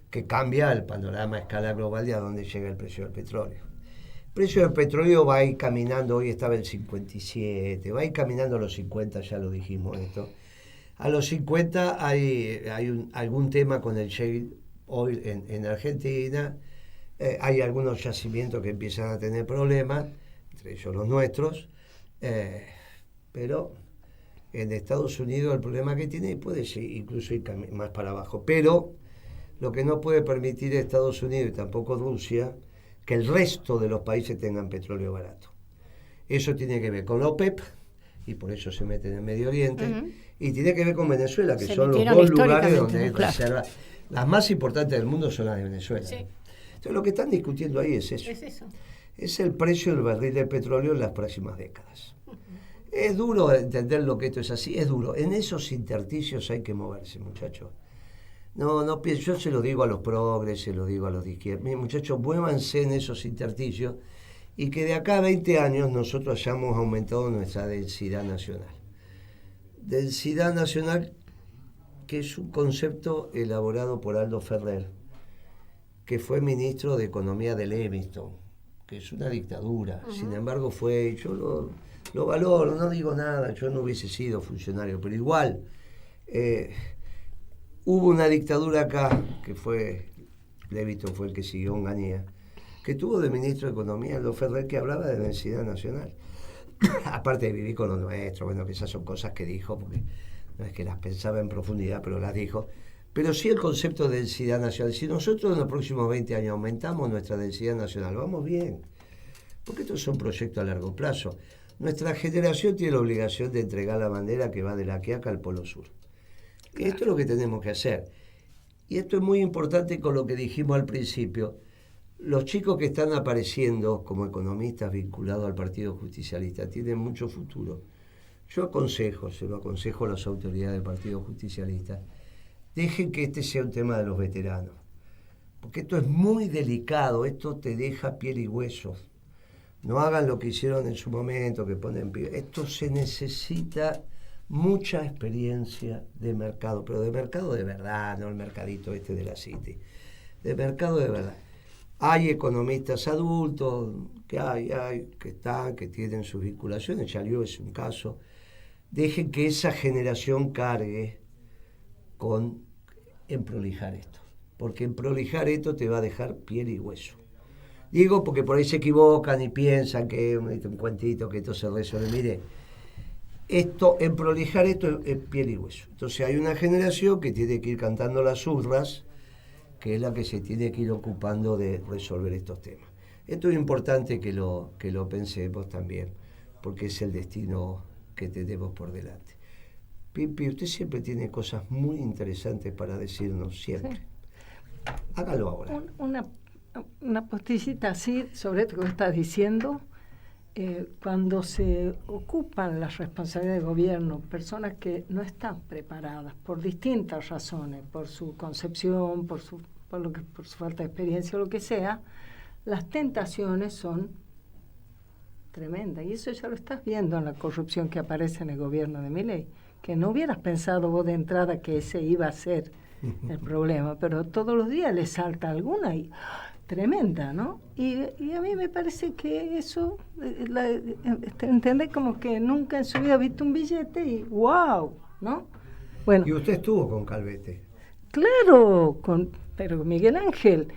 que cambia el panorama a escala global de a dónde llega el precio del petróleo. El precio del petróleo va a ir caminando, hoy estaba en 57, va a ir caminando a los 50, ya lo dijimos esto. A los 50 hay algún tema con el shale oil en Argentina, hay algunos yacimientos que empiezan a tener problemas, entre ellos los nuestros, pero en Estados Unidos el problema que tiene puede incluso ir más para abajo, pero lo que no puede permitir Estados Unidos y tampoco Rusia, que el resto de los países tengan petróleo barato. Eso tiene que ver con la OPEP, y por eso se mete en el Medio Oriente, y tiene que ver con Venezuela, que son los dos lugares donde hay reservas. Las más importantes del mundo son las de Venezuela. Sí. Entonces lo que están discutiendo ahí es eso. Es el precio del barril de petróleo en las próximas décadas. Es duro entender lo que esto es así, es duro. En esos intersticios hay que moverse, muchachos. No pienso, yo se lo digo a los progres, se lo digo a los de izquierda. Miren, muchachos, muévanse en esos intersticios y que de acá a 20 años nosotros hayamos aumentado nuestra densidad nacional. Densidad nacional, que es un concepto elaborado por Aldo Ferrer, que fue ministro de Economía de Levingston, que es una dictadura. Sin embargo, yo lo valoro, no digo nada, yo no hubiese sido funcionario, pero igual... Hubo una dictadura acá, que fue, Levingston fue el que siguió Onganía, que tuvo de ministro de Economía Aldo Ferrer, que hablaba de densidad nacional. Aparte de vivir con lo nuestro, bueno, que esas son cosas que dijo, porque no es que las pensaba en profundidad, pero las dijo. Pero sí el concepto de densidad nacional. Si nosotros en los próximos 20 años aumentamos nuestra densidad nacional, vamos bien, porque estos son proyectos a largo plazo. Nuestra generación tiene la obligación de entregar la bandera que va de la Quiaca al Polo Sur. Claro. Esto es lo que tenemos que hacer. Y esto es muy importante con lo que dijimos al principio. Los chicos que están apareciendo como economistas vinculados al Partido Justicialista tienen mucho futuro. Yo se lo aconsejo a las autoridades del Partido Justicialista, dejen que este sea un tema de los veteranos. Porque esto es muy delicado, esto te deja piel y huesos. No hagan lo que hicieron en su momento, que ponen piel. Esto se necesita... mucha experiencia de mercado, pero de mercado de verdad, no el mercadito de la City, de mercado de verdad. Hay economistas adultos que tienen sus vinculaciones, Chalió es un caso. Dejen que esa generación cargue en prolijar esto, porque en prolijar esto te va a dejar piel y hueso. Digo porque por ahí se equivocan y piensan que es un cuentito, que esto se resuelve. Mire, en prolijar esto es piel y hueso. Entonces hay una generación que tiene que ir cantando las urras, que es la que se tiene que ir ocupando de resolver estos temas. Esto es importante que lo pensemos también, porque es el destino que tenemos por delante. Pipi, usted siempre tiene cosas muy interesantes para decirnos, siempre. Sí. Hágalo ahora. Una postillita así sobre esto que estás diciendo. Cuando se ocupan las responsabilidades de gobierno, personas que no están preparadas por distintas razones, por su concepción, por su falta de experiencia o lo que sea, las tentaciones son tremendas. Y eso ya lo estás viendo en la corrupción que aparece en el gobierno de Milei, que no hubieras pensado vos de entrada que ese iba a ser el problema, pero todos los días le salta alguna y tremenda, ¿no? Y a mí me parece que eso, entendés como que nunca en su vida ha visto un billete y ¡wow! ¿No? Bueno. Y usted estuvo con Calvete. Claro, pero Miguel Ángel,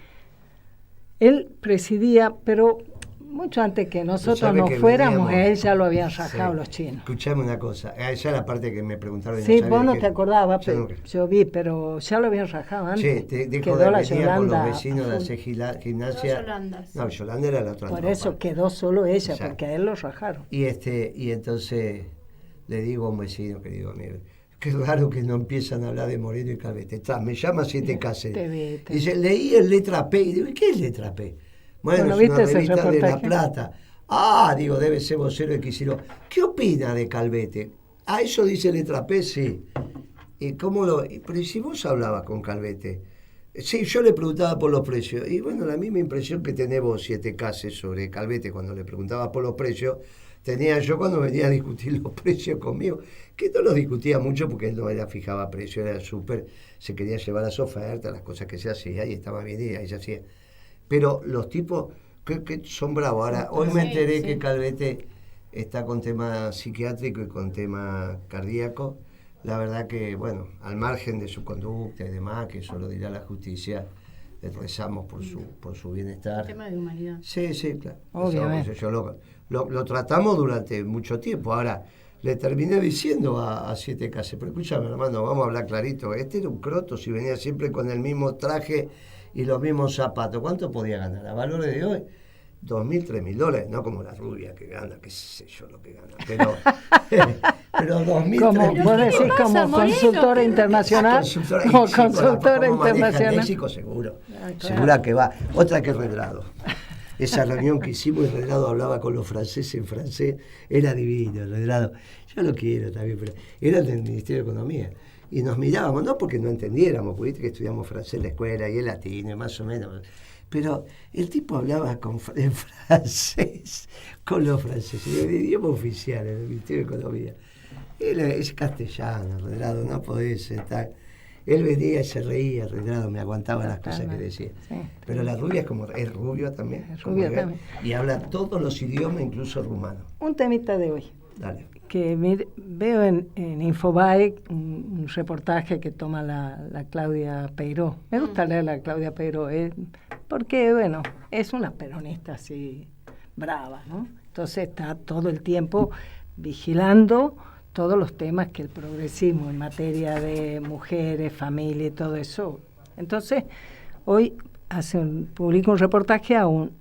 él presidía, pero mucho antes que nosotros nos fuéramos, él ya lo habían rajado los chinos. Escuchame una cosa, esa es la parte que me preguntaron. Sí, vos no te acordabas, pero yo vi, pero ya lo habían rajado antes. Sí, dijo de venía con los vecinos de hacer gimnasia. No, Yolanda era la otra. Por eso quedó solo ella, porque a él lo rajaron. Y entonces le digo a un vecino, querido amigo, qué raro que no empiezan a hablar de Moreno y Calvete. Me llama 7 Cáceres. Dice, leí el letra P. Y digo, ¿y qué es letra P? Bueno, es una revista de La Plata. Digo, debe ser vocero de Kicillof. ¿Qué opina de Calvete? Eso dice letra P, sí. ¿Y cómo pero si vos hablabas con Calvete? Sí, yo le preguntaba por los precios. Y bueno, la misma impresión que tenés vos, 7 Cáceres, sobre Calvete, cuando le preguntaba por los precios, tenía yo cuando venía a discutir los precios conmigo, que no los discutía mucho porque él no era fijaba precio, era súper, se quería llevar las ofertas, las cosas que se hacían, y estaba bien, y ahí se hacía. Pero los tipos que son bravos. Ahora, hoy me enteré que Calvete está con tema psiquiátrico y con tema cardíaco. La verdad que, bueno, al margen de su conducta y demás, que eso lo dirá la justicia, le rezamos por su bienestar. Tema de humanidad. Sí, claro. Obviamente. Lo tratamos durante mucho tiempo. Ahora, le terminé diciendo a 7 Cáceres, pero escúchame, hermano, vamos a hablar clarito. Este era un croto, si venía siempre con el mismo traje y los mismos zapatos. ¿Cuánto podía ganar? A valores de hoy, $2.000, $3.000, no como la rubia que gana, qué sé yo lo que gana, pero 2.000, como vos decís, como consultora internacional, como consultora internacional. México seguro, segura que va. Otra que Redrado. Esa reunión que hicimos, Redrado hablaba con los franceses en francés, era divino, Redrado. Yo lo quiero también, pero era del Ministerio de Economía. Y nos mirábamos, no porque no entendiéramos, porque viste que estudiamos francés en la escuela y el latino, más o menos. Pero el tipo hablaba en francés con los franceses, el idioma oficial en el Ministerio de Economía. Él es castellano, Redrado, no podés estar. Él venía y se reía, Redrado, me aguantaba las cosas que decía. Sí, pero la rubia es rubio también. Es rubia también. Y habla todos los idiomas, incluso rumano. Un temita de hoy. Dale. Que veo en Infobae un reportaje que toma la Claudia Peiró. Me gusta leer a Claudia Peiró, porque, bueno, es una peronista así brava, ¿no? Entonces está todo el tiempo vigilando todos los temas que el progresismo en materia de mujeres, familia y todo eso. Entonces, hoy publica un reportaje a un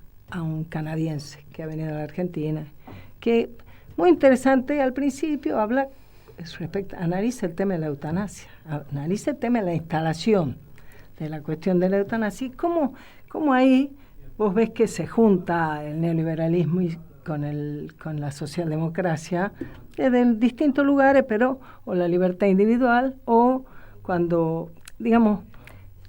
canadiense que ha venido a la Argentina, que muy interesante. Al principio analiza el tema de la eutanasia, analiza el tema de la instalación de la cuestión de la eutanasia y cómo ahí vos ves que se junta el neoliberalismo con la socialdemocracia desde distintos lugares, pero o la libertad individual o cuando, digamos,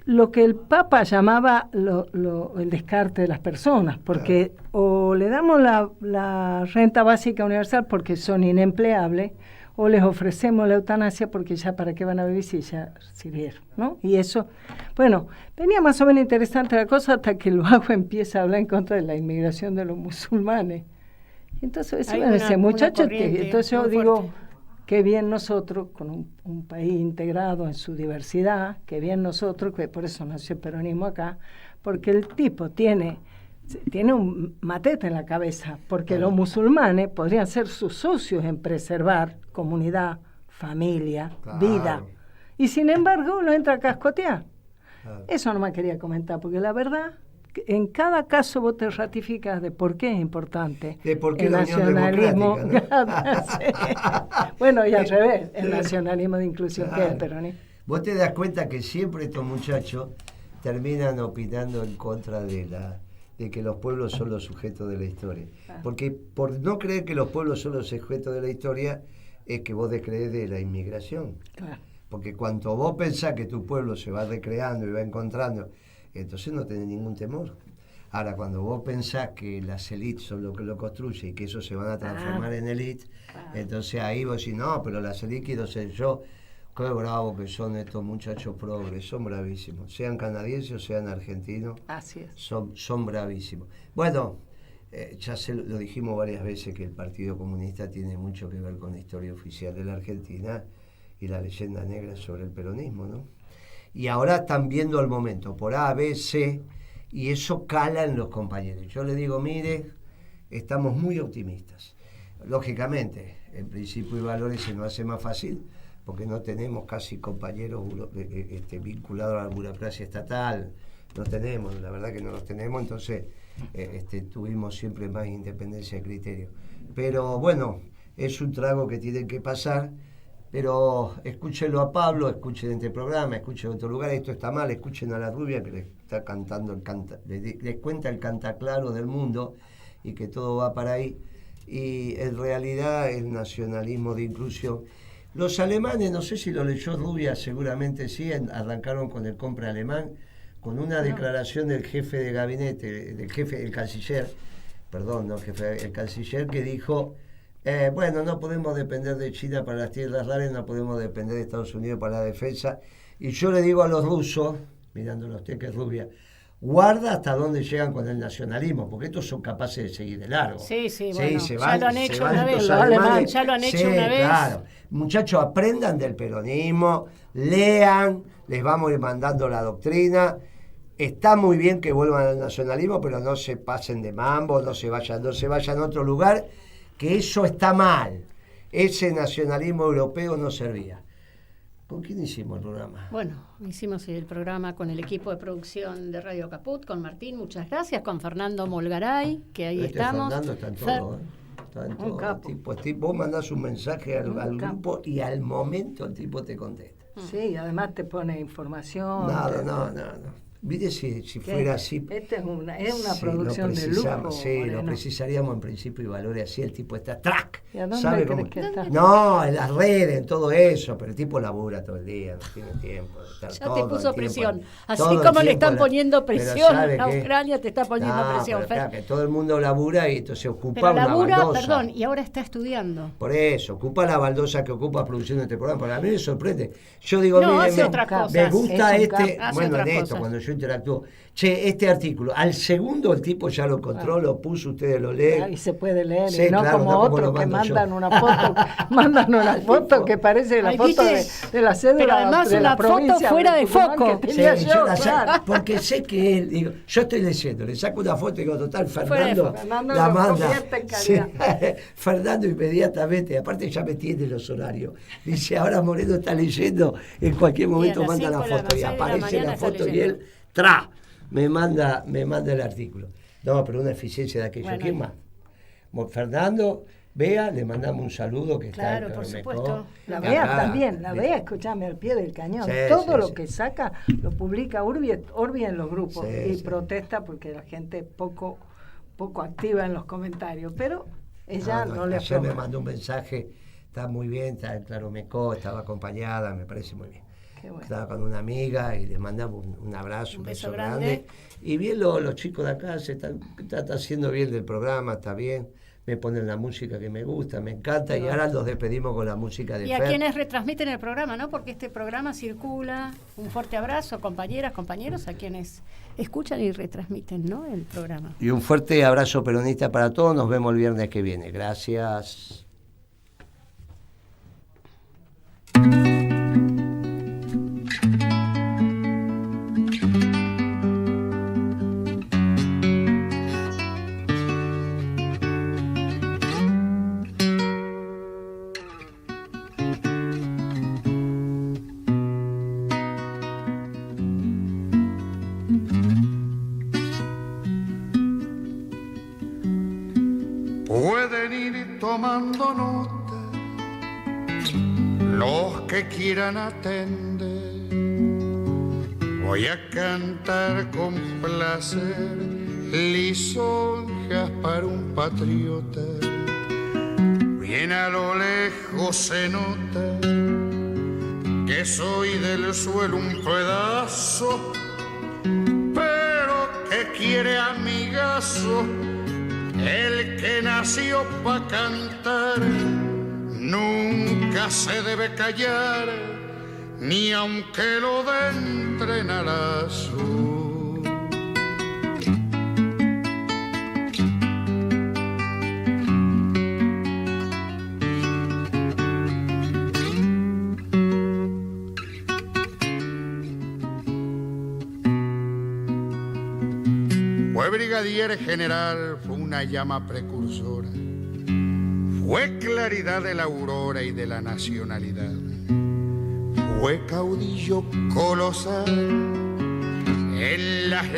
lo que el Papa llamaba el descarte de las personas, porque o le damos la renta básica universal porque son inempleables, o les ofrecemos la eutanasia porque ya para qué van a vivir si ya sirvieron, ¿no? Y eso, bueno, venía más o menos interesante la cosa hasta que luego empieza a hablar en contra de la inmigración de los musulmanes. Entonces, ese muchacho, entonces yo digo, qué bien nosotros, con un país integrado en su diversidad, qué bien nosotros, que por eso nació el peronismo acá, porque el tipo tiene un matete en la cabeza, porque los musulmanes podrían ser sus socios en preservar comunidad, familia, vida, y sin embargo lo entra a cascotear. Eso no me quería comentar, porque la verdad en cada caso vos te ratificas de por qué es importante De por qué el la Unión nacionalismo. Democrática, Sí. Bueno, y al revés, el nacionalismo de inclusión, que es el Claro. peronismo. Vos te das cuenta que siempre estos muchachos terminan opinando en contra de que los pueblos son los sujetos de la historia. Claro. Porque por no creer que los pueblos son los sujetos de la historia, es que vos descrees de la inmigración. Claro. Porque cuando vos pensás que tu pueblo se va recreando y va encontrando, entonces no tenés ningún temor. Ahora, cuando vos pensás que las élites son lo que lo construye y que eso se van a transformar en élites, entonces ahí vos decís, no, pero las élites quiero ser yo. Qué bravo que son estos muchachos progres, son bravísimos. Sean canadienses o sean argentinos, Así es. son bravísimos. Bueno, ya lo dijimos varias veces que el Partido Comunista tiene mucho que ver con la historia oficial de la Argentina y la leyenda negra sobre el peronismo, ¿no? Y ahora están viendo el momento por A, B, C, y eso cala en los compañeros. Yo le digo, mire, estamos muy optimistas. Lógicamente, en principio y valores se nos hace más fácil, porque no tenemos casi compañeros vinculados a la burocracia estatal, no tenemos, la verdad que no los tenemos, entonces tuvimos siempre más independencia de criterio. Pero bueno, es un trago que tienen que pasar. Pero escúchenlo a Pablo, escuchen este programa, escuchen en otro lugar, esto está mal, escuchen a la rubia que les está cantando les cuenta el cantaclaro del mundo y que todo va para ahí. Y en realidad el nacionalismo de inclusión. Los alemanes, no sé si lo leyó Rubia, seguramente sí, arrancaron con el compra alemán, con una declaración del jefe de gabinete, el canciller, el canciller que dijo... bueno, no podemos depender de China para las tierras raras, no podemos depender de Estados Unidos para la defensa. Y yo le digo a los rusos, mirándolo a usted que es rubia, guarda hasta dónde llegan con el nacionalismo, porque estos son capaces de seguir de largo. Sí, bueno, ya lo han hecho una vez. Los alemanes, Ya lo han hecho una vez. Claro. Muchachos, aprendan del peronismo, lean, les vamos a ir mandando la doctrina. Está muy bien que vuelvan al nacionalismo, pero no se pasen de mambo, no se vayan a otro lugar, que eso está mal. Ese nacionalismo europeo no servía. ¿Con quién hicimos el programa? Bueno, hicimos el programa con el equipo de producción de Radio Caput, con Martín, muchas gracias, con Fernando Molgaray, que ahí estamos. Fernando está en todo, Está en todo. El tipo, vos mandás un mensaje al grupo y al momento el tipo te contesta. Sí, además te pone información. No. Mire si fuera así. Esta es una producción de lujo. Sí, lo precisaríamos en principio y valores así. El tipo está track. ¿Y a dónde ¿Sabe crees cómo? que está? No, en las redes, en todo eso. Pero el tipo labura todo el día, no tiene tiempo de estar Ya todo te el puso tiempo, presión. Así todo el como le tiempo están poniendo pero presión ¿sabe a qué? Ucrania, te está poniendo presión. Pero claro, que todo el mundo labura y entonces ocupa Pero una labura, baldosa. perdón, y ahora está estudiando. Por eso, ocupa la baldosa que ocupa produciendo este programa. Para mí me sorprende. Yo digo, No, mire, hace otras cosas. me gusta Es un hace bueno, otras en esto, cosas. cuando yo interactúo. Che, este artículo, al segundo el tipo ya lo encontró, lo puso, ustedes lo leen. Y se puede leer, Sí, y no claro, como no como otros lo que mando yo. mandan una foto, que parece la Ay, foto ¿viste? de la cédula Pero además de la una foto provincia fuera de Tucumán foco. que tenía Sí, yo, yo la claro. saco, porque sé que él, digo, yo estoy leyendo, le saco una foto y digo, total, Fernando foco. Fernando la lo manda. convierte en Sí, calidad. Fernando inmediatamente, aparte ya me tiene los horarios. Dice, ahora Moreno está leyendo, en cualquier momento las manda la 5 de la foto y 6 de la aparece mañana la está foto y leyendo. él, me manda el artículo. No, pero una eficiencia de aquello. Bueno, ¿Quién más? Fernando, Bea, le mandamos un saludo que Claro, está en por Carmecó. supuesto. La Acá, Bea también, la Bea, escuchame, al pie del cañón. Sí, Todo sí, lo sí. que saca lo publica Orbi en los grupos Sí, y sí. protesta porque la gente poco activa en los comentarios, pero ella no le ayer me afloja. mandó un mensaje, está muy bien, está en Claromecó, estaba acompañada, me parece muy bien. Qué bueno. Estaba con una amiga y le mandamos un abrazo, un beso grande. grande. Y bien los chicos de acá se están haciendo bien del programa, está bien. Me ponen la música que me gusta, me encanta. Y ahora los despedimos con la música de Y a Fer. quienes retransmiten el programa, ¿no? Porque este programa circula. Un fuerte abrazo, compañeras, compañeros, a quienes escuchan y retransmiten, ¿no? El programa. Y un fuerte abrazo peronista para todos. Nos vemos el viernes que viene. Gracias. tomando nota, los que quieran atender. Voy a cantar con placer lisonjas para un patriota. Bien a lo lejos se nota que soy del suelo un pedazo, pero que quiere amigazo el que nació pa' cantar. Nunca se debe callar, ni aunque lo den trenalazo. Fue brigadier general, fue una llama precursora, fue claridad de la aurora y de la nacionalidad, fue caudillo colosal en las